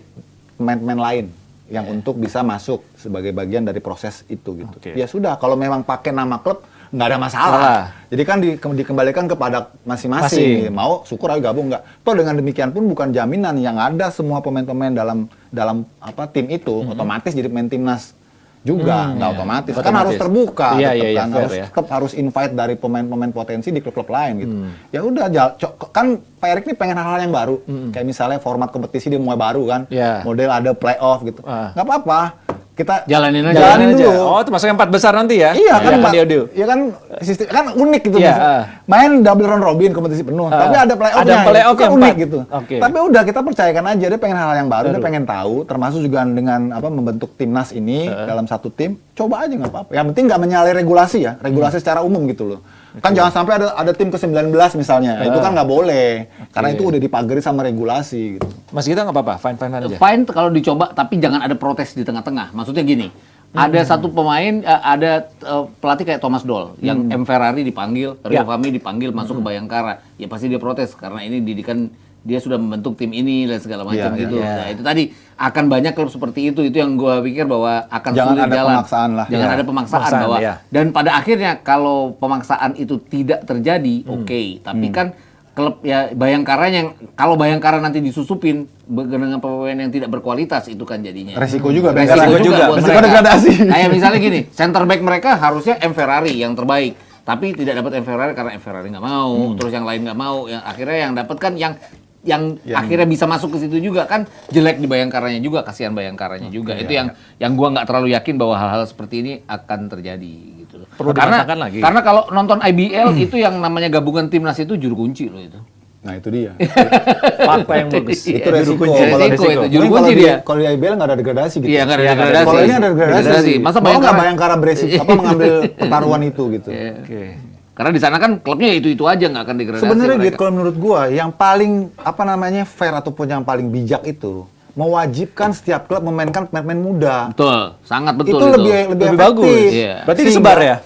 pemain-pemain lain yang untuk bisa masuk sebagai bagian dari proses itu gitu. Ya sudah, kalau memang pakai nama klub nggak ada masalah. Jadi kan dikembalikan kepada masing-masing. Mau syukur aja gabung nggak. Toh dengan demikian pun bukan jaminan yang ada semua pemain-pemain dalam tim itu otomatis jadi pemain timnas juga nggak otomatis. Kan harus terbuka. Tetap harus invite dari pemain-pemain potensi di klub-klub lain gitu. Ya udah kan Pak Erik ini pengen hal-hal yang baru. Kayak misalnya format kompetisi dia mulai baru kan. Model ada playoff gitu. Nggak apa-apa. Kita jalanin dulu. Oh, itu masuk yang 4 besar nanti ya? Iya kan, iya kan sistem kan unik gitu. Main double round robin kompetisi penuh, tapi ada playoff-nya. Ada playoff yang unik gitu. Okay. Tapi udah kita percayakan aja dia pengen hal yang baru, dia pengen tahu, termasuk juga dengan membentuk timnas ini dalam satu tim, coba aja nggak apa-apa. Yang penting nggak menyalahi regulasi ya, regulasi secara umum gitu loh. Kan jangan sampai ada tim ke-19 misalnya, itu kan nggak boleh, karena itu udah dipagari sama regulasi gitu. Mas Gita nggak apa-apa, fine aja. Fine kalau dicoba, tapi jangan ada protes di tengah-tengah. Maksudnya gini, ada satu pemain, ada pelatih kayak Thomas Doll, yang M. Ferrari dipanggil, Rio Fahmi dipanggil masuk ke Bayangkara, ya pasti dia protes karena ini didikan dia sudah membentuk tim ini dan segala macam gitu. Nah, itu tadi akan banyak klub seperti itu yang gue pikir bahwa akan sulit jalan. Jangan ada pemaksaan bahwa dan pada akhirnya kalau pemaksaan itu tidak terjadi, tapi kan klub ya Bayangkara yang kalau Bayangkara nanti disusupin dengan pemain yang tidak berkualitas itu kan jadinya resiko juga buat resiko mereka. degradasi. Kayak misalnya gini, center back mereka harusnya M. Ferrari yang terbaik, tapi tidak dapat M. Ferrari karena M. Ferrari nggak mau, terus yang lain nggak mau, yang akhirnya yang dapat kan yang akhirnya bisa masuk ke situ juga kan jelek di Bayangkaranya juga, kasihan Bayangkaranya juga. Itu yang gua nggak terlalu yakin bahwa hal-hal seperti ini akan terjadi gitu loh. Perlu dimatangkan lagi. Karena kalau nonton IBL itu yang namanya gabungan timnas itu juru kunci loh itu. Nah itu dia. Fakta yang bagus. Itu resiko. Resiko itu. Juru kunci dia. Kalau di IBL nggak ada degradasi gitu. Iya nggak ada degradasi. Kalau ini ada degradasi. Masa Bayangkara beresiko mengambil pertaruhan itu gitu. Oke. Karena di sana kan klubnya itu aja nggak akan degradasi. Sebenarnya gitu kalau menurut gua yang paling fair ataupun yang paling bijak itu mewajibkan setiap klub memainkan pemain-pemain muda. Betul, sangat betul itu. Lebih bagus. Iya. Berarti disebar ya?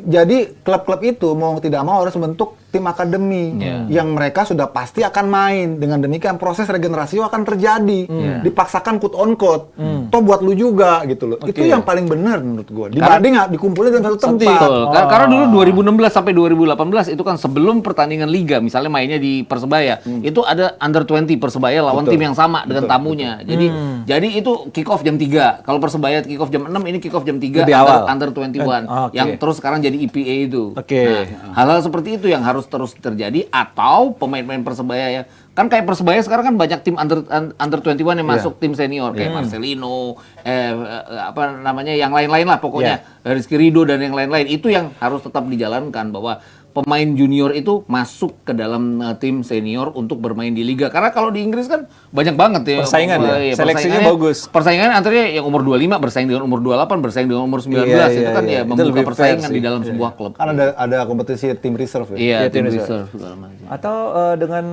Jadi klub-klub itu mau tidak mau harus membentuk tim akademi yang mereka sudah pasti akan main. Dengan demikian proses regenerasi akan terjadi. Dipaksakan quote on quote. Toh buat lu juga gitu loh. Itu yang paling benar menurut gua. Dibanding dikumpulin dalam satu tempat. Karena dulu 2016 sampai 2018 itu kan sebelum pertandingan liga, misalnya mainnya di Persebaya, itu ada under 20 Persebaya lawan tim yang sama dengan tamunya. Jadi itu kick off jam 3. Kalau Persebaya kick off jam 6, ini kick off jam 3 under 21. Yang terus sekarang jadi IPA itu. Nah, hal-hal seperti itu yang harus terus terjadi, atau pemain-pemain Persebaya ya kan kayak Persebaya sekarang kan banyak tim under 21 yang masuk tim senior kayak Marcelino, yang lain-lain lah pokoknya, Rizky Ridho dan yang lain-lain, itu yang harus tetap dijalankan bahwa pemain junior itu masuk ke dalam tim senior untuk bermain di liga. Karena kalau di Inggris kan banyak banget ya. Persaingan ya? Iya, Seleksinya bagus. Persaingannya antara yang umur 25 bersaing dengan umur 28, bersaing dengan umur 19. Iya, itu kan iya. ya Itu membuka lebih persaingan fair di sih. dalam sebuah klub. Kan ada kompetisi tim reserve ya. Iya, Iya, tim tim reserve segala macam. Atau dengan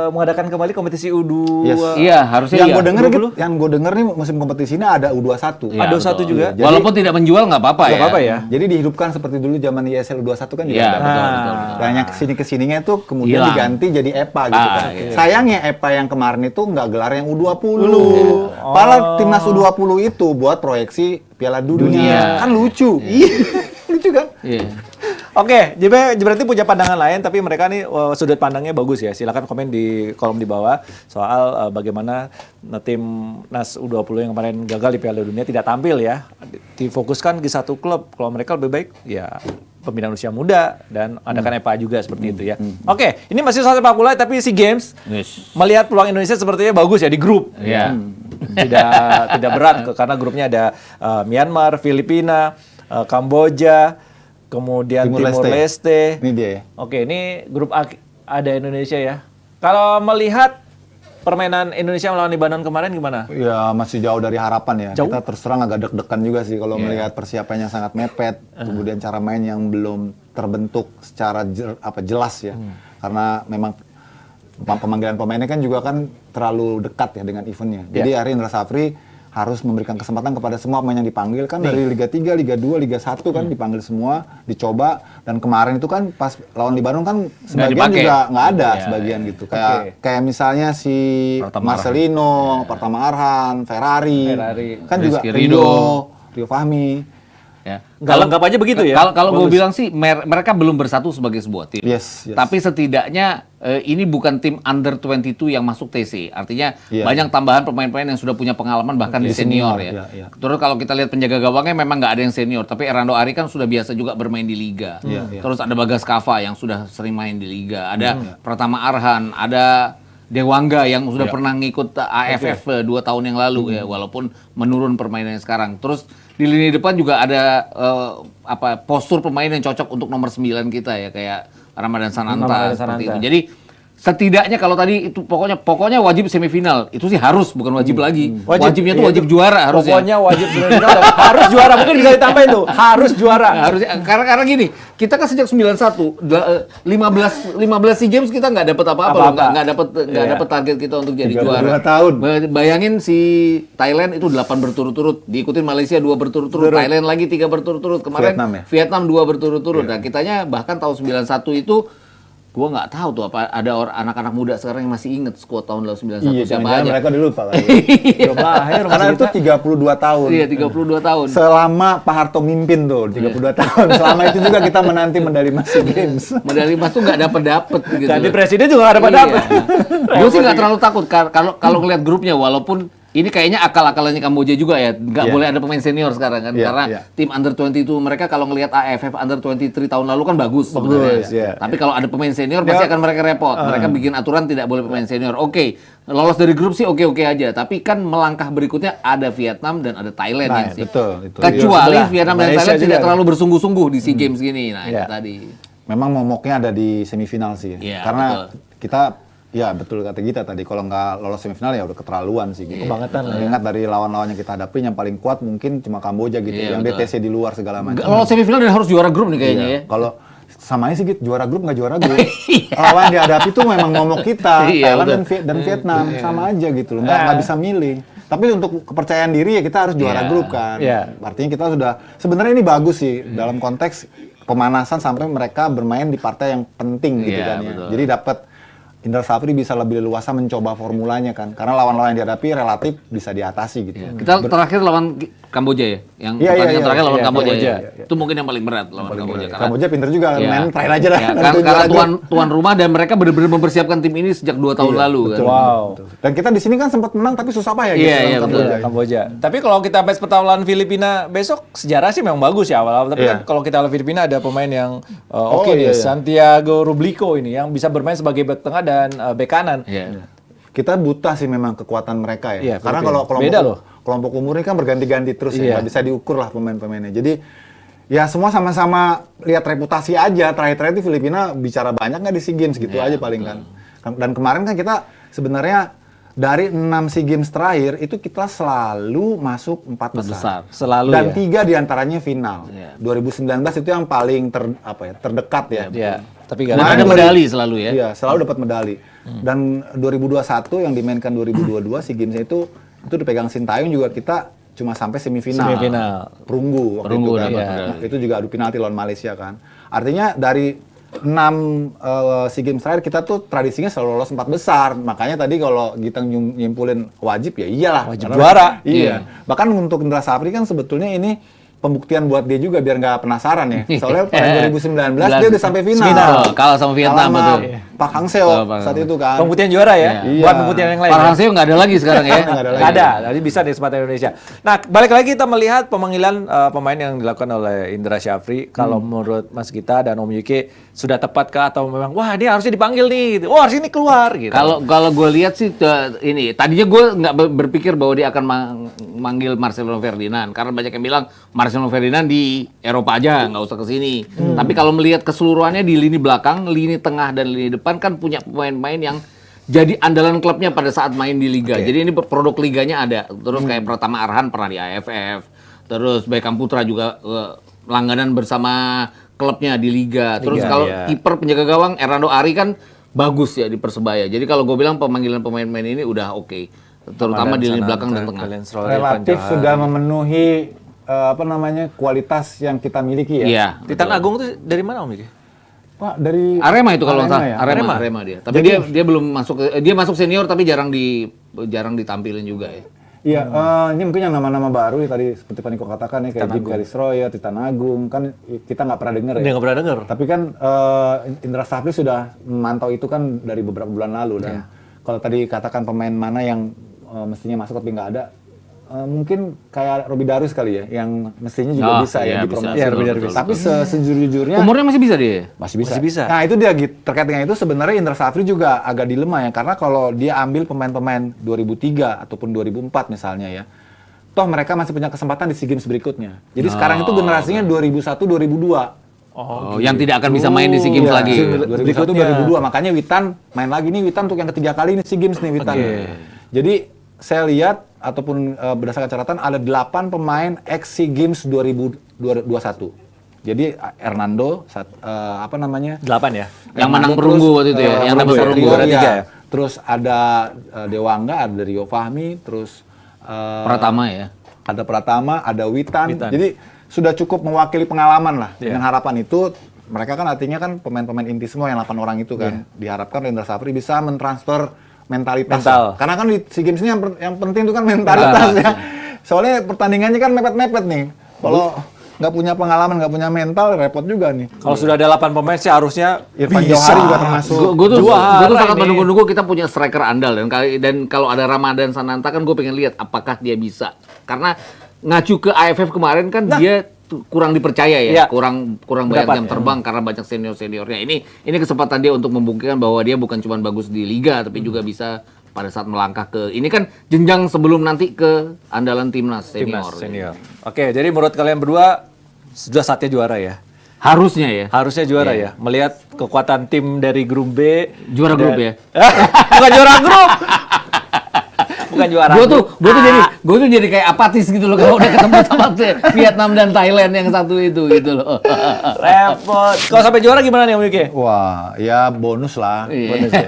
mengadakan kembali kompetisi U2. Yes. Iya, harusnya Yang iya. gue denger, yang gue denger nih musim kompetisi ini ada U21. Iya, Ada betul. satu juga. Jadi- Walaupun tidak menjual nggak apa-apa ya. Nggak apa-apa ya. Jadi dihidupkan seperti dulu zaman ISL U21 kan juga Iya, ada. betul. Dan yang kesini-kesininya itu kemudian Hilang. diganti jadi EPA gitu kan. Iya. Sayangnya EPA yang kemarin itu nggak gelar yang U20. Padahal timnas U20 itu buat proyeksi Piala Dunia. Dunia. Kan lucu. Iya. Lucu kan? Iya. Oke, jadi berarti punya pandangan lain, tapi mereka nih sudut pandangnya bagus ya. Silakan komen di kolom di bawah soal bagaimana timnas U20 yang kemarin gagal di Piala Dunia tidak tampil ya. Difokuskan di satu klub. Kalau mereka lebih baik ya pembinaan usia muda dan adakan EPA juga seperti itu ya. Oke, ini masih soal sepak bola tapi SEA Games Yes. melihat peluang Indonesia sepertinya bagus ya di grup. Iya. Tidak berat karena grupnya ada Myanmar, Filipina, Kamboja, kemudian Timur Leste. Ini dia ya. Oke, ini grup A ada Indonesia ya. Kalau melihat permainan Indonesia melawan Lebanon kemarin gimana? Ya masih jauh dari harapan ya. Jauh? Kita terus terang agak deg-degan juga sih kalau melihat persiapannya sangat mepet, kemudian cara main yang belum terbentuk secara jelas ya. Karena memang pemanggilan pemainnya kan juga kan terlalu dekat ya dengan eventnya. Jadi Ari Indra Safri harus memberikan kesempatan kepada semua pemain yang dipanggil kan dari Liga 3, Liga 2, Liga 1 kan dipanggil semua, dicoba dan kemarin itu kan pas lawan Libanon kan sebagian dipakai. juga nggak ada Iya, sebagian gitu. Kayak misalnya si Pratama Marcelino, Pratama Arhan, Ferrari, kan juga Rizky Ridho. Rio Fahmi. Ya. Nggak lengkap aja begitu ya? Kalau gue bilang sih mereka belum bersatu sebagai sebuah tim. Yes. Tapi setidaknya ini bukan tim under 22 yang masuk TC. Artinya Iya. banyak tambahan pemain-pemain yang sudah punya pengalaman bahkan di senior ya. iya. Terus kalau kita lihat penjaga gawangnya memang nggak ada yang senior, tapi Erando Ari kan sudah biasa juga bermain di liga. Iya. Terus ada Bagas Kava yang sudah sering main di liga. Ada Pratama Arhan, ada Dewangga yang sudah pernah ngikut AFF 2 tahun yang lalu ya, walaupun menurun permainannya sekarang. Terus di lini depan juga ada postur pemain yang cocok untuk nomor 9 kita ya, kayak Ramadan Sananta Ramadan seperti Sananta. itu. Jadi setidaknya kalau tadi itu pokoknya wajib semifinal. Itu sih harus, bukan wajib lagi. Wajibnya tuh iya, wajib juara harusnya. Pokoknya wajib semifinal dan harus juara. Mungkin bisa ditambahin tuh, harus juara. Nah, harusnya karena gini, kita kan sejak 91 15 SEA Games kita nggak dapat apa-apa loh, Apa-apa. nggak dapat target kita untuk jadi 32 juara. tahun. Bayangin si Thailand itu 8 berturut-turut, diikutin Malaysia 2 berturut-turut, Thailand lagi 3 berturut-turut, kemarin Vietnam ya? Vietnam 2 berturut-turut. Nah, kitanya bahkan tahun 91 itu gua nggak tahu tuh apa ada anak-anak muda sekarang yang masih inget skuad tahun 91 Iya, siapa jangan-jangan aja. mereka dulu lupa lagi. Belum lahir Karena masih itu 32 tahun. Iya, 32 tahun. Selama Pak Harto mimpin tuh 32 tahun. Selama itu juga kita menanti medali emas SEA Games. Medali emas tuh nggak dapet gitu. Ganti loh. presiden juga nggak dapat dapat. Gue sih nggak terlalu takut kalau ngelihat grupnya, walaupun ini kayaknya akal-akalannya Kamboja juga ya, nggak Iya. boleh ada pemain senior sekarang kan, Iya, karena iya. tim under 22 mereka kalau ngelihat AFF under 23 tahun lalu kan bagus sebenarnya. iya. Tapi kalau ada pemain senior pasti akan mereka repot. Mereka bikin aturan tidak boleh pemain senior. Oke, lolos dari grup sih oke-oke aja. Tapi kan melangkah berikutnya ada Vietnam dan ada Thailand Nah, yang sih. betul, itu. Kecuali Sebelah. Vietnam dan Malaysia Thailand juga. tidak terlalu bersungguh-sungguh di SEA Games gini. Nah, itu Iya. tadi. Memang momoknya ada di semifinal sih. Iya, Karena betul. kita ya betul kata kita tadi, kalau nggak lolos semifinal ya udah keterlaluan sih gitu. Kebangetan lah ya. Ingat dari lawan-lawan yang kita hadapi yang paling kuat mungkin cuma Kamboja gitu, Iya, yang betul. DTC di luar segala macam. Lolos semifinal dan harus juara grup nih kayaknya ya. Kalau sama aja sih gitu, juara grup nggak juara grup. Lawan yang dihadapi tuh memang momok kita, Iya, Thailand betul. dan Vietnam sama aja gitu loh, nggak bisa milih. Tapi untuk kepercayaan diri ya kita harus Iya. juara grup kan. Iya. Artinya kita sudah sebenarnya ini bagus sih dalam konteks pemanasan sampai mereka bermain di partai yang penting gitu Iya, kan ya. betul. Jadi dapat Indra Safri bisa lebih leluasa mencoba formulanya kan, karena lawan-lawan yang dihadapi relatif bisa diatasi gitu. Kita terakhir lawan Kamboja ya, yang Iya, pertandingan iya, terakhir lawan iya, Kamboja Kamboja. ya. Itu mungkin yang paling berat lawan Kamboja. Kamboja pinter juga, Iya. main terakhir aja dah. Ya, nentuin karena juara grup. tuan rumah dan mereka benar-benar mempersiapkan tim ini sejak 2 tahun lalu kan. Wow. Dan kita di sini kan sempat menang tapi susah payah gitu. Iya, lawan iya, betul. Kamboja. Kamboja. Tapi kalau kita match pertama lawan Filipina besok sejarah sih memang bagus ya awal-awal. Tapi Iya. kan kalau kita lawan Filipina ada pemain yang Oh, oke nih, iya, iya. Santiago Rublico ini yang bisa bermain sebagai bek tengah dan bek kanan. Iya. Kita buta sih memang kekuatan mereka ya. Iya, Karena Filipina. kalau Beda loh. kelompok umurnya kan berganti-ganti terus Iya. ya, nggak bisa diukur lah pemain-pemainnya. Jadi Ya semua sama-sama lihat reputasi aja. Terakhir-terakhir di Filipina bicara banyak nggak di SEA Games gitu aja paling kan. Dan kemarin kan kita sebenarnya dari 6 SEA Games terakhir itu kita selalu masuk 4 besar. Selalu Dan ya. 3 diantaranya final. Iya. 2019 itu yang paling terdekat ya. Iya. Tapi gak Dan ada medali selalu ya. Iya, selalu dapat medali. Dan 2021 yang dimainkan 2022 SEA Games itu dipegang Sintayong juga kita cuma sampai semifinal. Perunggu waktu Perunggu itu kan. dapat Nah, medali. itu juga adu penalti lawan Malaysia kan. Artinya dari 6 SEA Games terakhir kita tuh tradisinya selalu lolos 4 besar. Makanya tadi kalau Giteng nyimpulin wajib ya iyalah. Wajib Karena- juara. Iya. Bahkan untuk Indra Safri kan sebetulnya ini pembuktian buat dia juga biar nggak penasaran ya. Soalnya pada 2019 dia udah sampai final. Betul, kalah sama Vietnam, Kalah sama betul. Pak Hang Seo Sama Pak saat itu kan. Pembuktian juara ya, Iya. bukan pembuktian yang lain. Pak ya? Hang Seo nggak ada lagi sekarang ya. Nggak ada lagi. Nggak ada, jadi bisa di kesempatan Indonesia. Nah, balik lagi kita melihat pemanggilan pemain yang dilakukan oleh Indra Syafri. Kalau menurut Mas Gita dan Om Yuki sudah tepatkah atau memang wah dia harusnya dipanggil nih, oh harus ini keluar gitu. Kalau gue lihat sih ini tadinya gue nggak berpikir bahwa dia akan manggil Marcelo Ferdinand karena banyak yang bilang Marcelo Ferdinand di Eropa aja nggak usah ke sini. Tapi kalau melihat keseluruhannya di lini belakang, lini tengah dan lini depan kan punya pemain-pemain yang jadi andalan klubnya pada saat main di liga. Jadi ini produk liganya ada. Terus kayak Pratama Arhan pernah di AFF. Terus Beckham Putra juga langganan bersama klubnya di liga. Terus kalau kiper penjaga gawang Hernando Ari kan bagus ya di Persebaya. Jadi kalau gue bilang pemanggilan pemain-pemain ini udah oke. Terutama di lini belakang dan tengah. Relatif sudah memenuhi kualitas yang kita miliki ya. Iya. Titan Agung itu dari mana Om Yuki? Pak dari Arema itu kalau nggak salah. ya? Arema dia. Tapi dia belum masuk dia masuk senior tapi jarang ditampilin juga ya. Iya, ini mungkin yang nama-nama baru ya tadi seperti Pak Niko katakan ya kayak Jim Carrey, Titan Agung kan kita nggak pernah dengar ya. Dia nggak pernah dengar. Tapi kan Indra Safri sudah memantau itu kan dari beberapa bulan lalu dan kalau tadi katakan pemain mana yang mestinya masuk tapi nggak ada, mungkin kayak Robi Darus kali ya yang mestinya juga bisa ya dipromosi. Iya, Robi Darus. Tapi sejujurnya Umurnya masih bisa dia. masih bisa. Masih bisa. Nah itu dia terkait dengan itu sebenarnya Indra Safri juga agak dilema ya karena kalau dia ambil pemain-pemain 2003 ataupun 2004 misalnya ya, toh mereka masih punya kesempatan di SEA Games berikutnya. Jadi sekarang itu generasinya 2001-2002. Oh, yang tidak akan bisa main di SEA Games Iya, lagi. 2001 2002 makanya Witan main lagi nih Witan untuk yang ketiga kali ini SEA Games nih Witan. Jadi saya lihat ataupun berdasarkan catatan ada 8 pemain ex SEA Games 2021. Jadi Hernando 8 ya. Yang menang perunggu waktu itu ya, yang dapat perunggu. Juara tiga ya? Terus ada Dewangga, ada Rio Fahmi, terus Pratama ya. ada Pratama, ada Witan. Jadi sudah cukup mewakili pengalaman lah. Dengan harapan itu mereka kan artinya kan pemain-pemain inti semua yang 8 orang itu kan diharapkan Indra Safri bisa mentransfer mentalitas. Karena kan di SEA Games ini yang penting itu kan mentalitas ya. Soalnya pertandingannya kan mepet-mepet nih. Kalau nggak punya pengalaman, nggak punya mental, repot juga nih. Kalau sudah ada 8 pemain sih harusnya Irfan Johari juga termasuk. Gue tuh sangat ini. menunggu-nunggu kita punya striker andal dan kalau ada Ramadan Sananta kan gue pengen lihat apakah dia bisa. Karena ngacu ke AFF kemarin kan dia kurang dipercaya ya, Iya. kurang banyak jam terbang karena banyak seniornya. Ini kesempatan dia untuk membuktikan bahwa dia bukan cuma bagus di liga tapi juga bisa pada saat melangkah ke ini kan jenjang sebelum nanti ke andalan timnas senior. Oke, jadi menurut kalian berdua sudah saatnya juara ya. Harusnya ya. Harusnya juara ya. Melihat kekuatan tim dari grup B, Juara grup ya. Bukan juara grup. Bukan juara. Gue tuh jadi kayak apatis gitu loh kalau udah ketemu sama Vietnam dan Thailand yang satu itu gitu loh. Repot. Kalau sampai juara gimana nih Om Yuki? Wah, ya bonus lah. Iya. Bonus ya.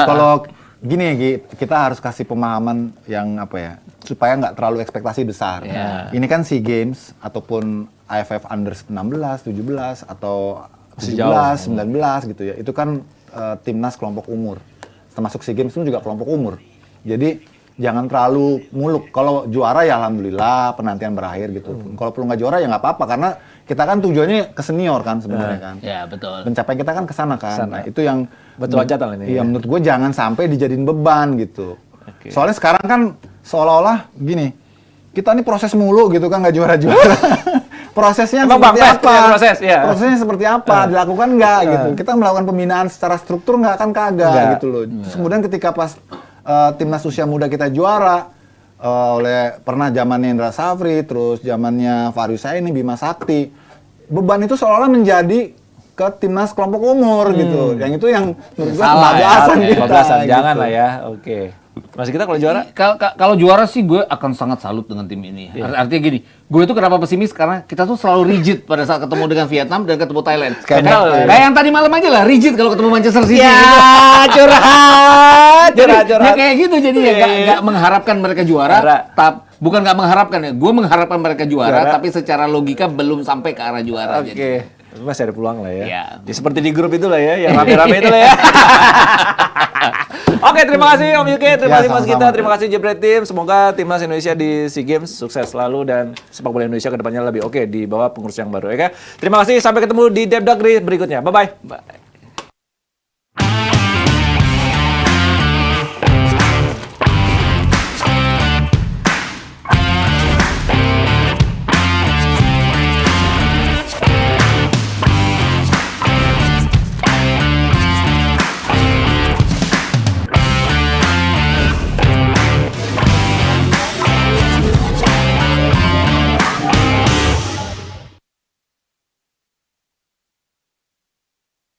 Kalau gini ya, Gi, kita harus kasih pemahaman yang apa ya, supaya nggak terlalu ekspektasi besar. Ini kan SEA Games ataupun AFF Under 16, 17 atau 17, 19 gitu ya. Itu kan timnas kelompok umur. Termasuk SEA Games itu juga kelompok umur. Jadi jangan terlalu muluk. Kalau juara ya alhamdulillah penantian berakhir gitu. Kalau perlu nggak juara ya nggak apa-apa karena kita kan tujuannya ke senior kan sebenarnya kan. Ya betul. Pencapaian kita kan ke sana kan. Nah, itu yang Betul aja ini. Iya, menurut gue jangan sampai dijadiin beban gitu. Soalnya sekarang kan seolah-olah gini, kita ini proses mulu gitu kan nggak juara-juara. Prosesnya Emang seperti Bang, apa? proses, ya. Prosesnya seperti apa? Dilakukan nggak gitu? Kita melakukan pembinaan secara struktur nggak akan kagak gitu loh. Terus kemudian ketika pas timnas usia muda kita juara oleh pernah zamannya Indra Safri, terus zamannya Farius ini Bima Sakti, beban itu seolah-olah menjadi ke timnas kelompok umur gitu. Yang itu yang menurut gue Salah ya. kebablasan kita. Kebablasan, jangan gitu. lah ya. Oke. Mas kita kalau juara? Kalau juara sih gue akan sangat salut dengan tim ini. Artinya gini, gue itu kenapa pesimis karena kita tuh selalu rigid pada saat ketemu dengan Vietnam dan ketemu Thailand. Kayak yang tadi malam aja lah, rigid kalau ketemu Manchester City. Ya, gitu. curhat. Jadi Curhat. ya kayak gitu jadinya, nggak mengharapkan mereka juara, bukan nggak mengharapkan ya, gue mengharapkan mereka juara, tapi secara logika belum sampai ke arah juara. Oke. Jadi. Masih ada peluang lah ya. Iya. Ya, seperti di grup itu lah ya, yang rame-rame itu lah ya. Oke, terima kasih Om Yuki, terima kasih Mas sama-sama. Gita, terima kasih Jebret Team. Semoga timnas Indonesia di SEA Games sukses selalu dan sepak bola Indonesia ke depannya lebih oke di bawah pengurus yang baru. Oke, terima kasih. Sampai ketemu di Depdagri berikutnya. Bye-bye. Bye.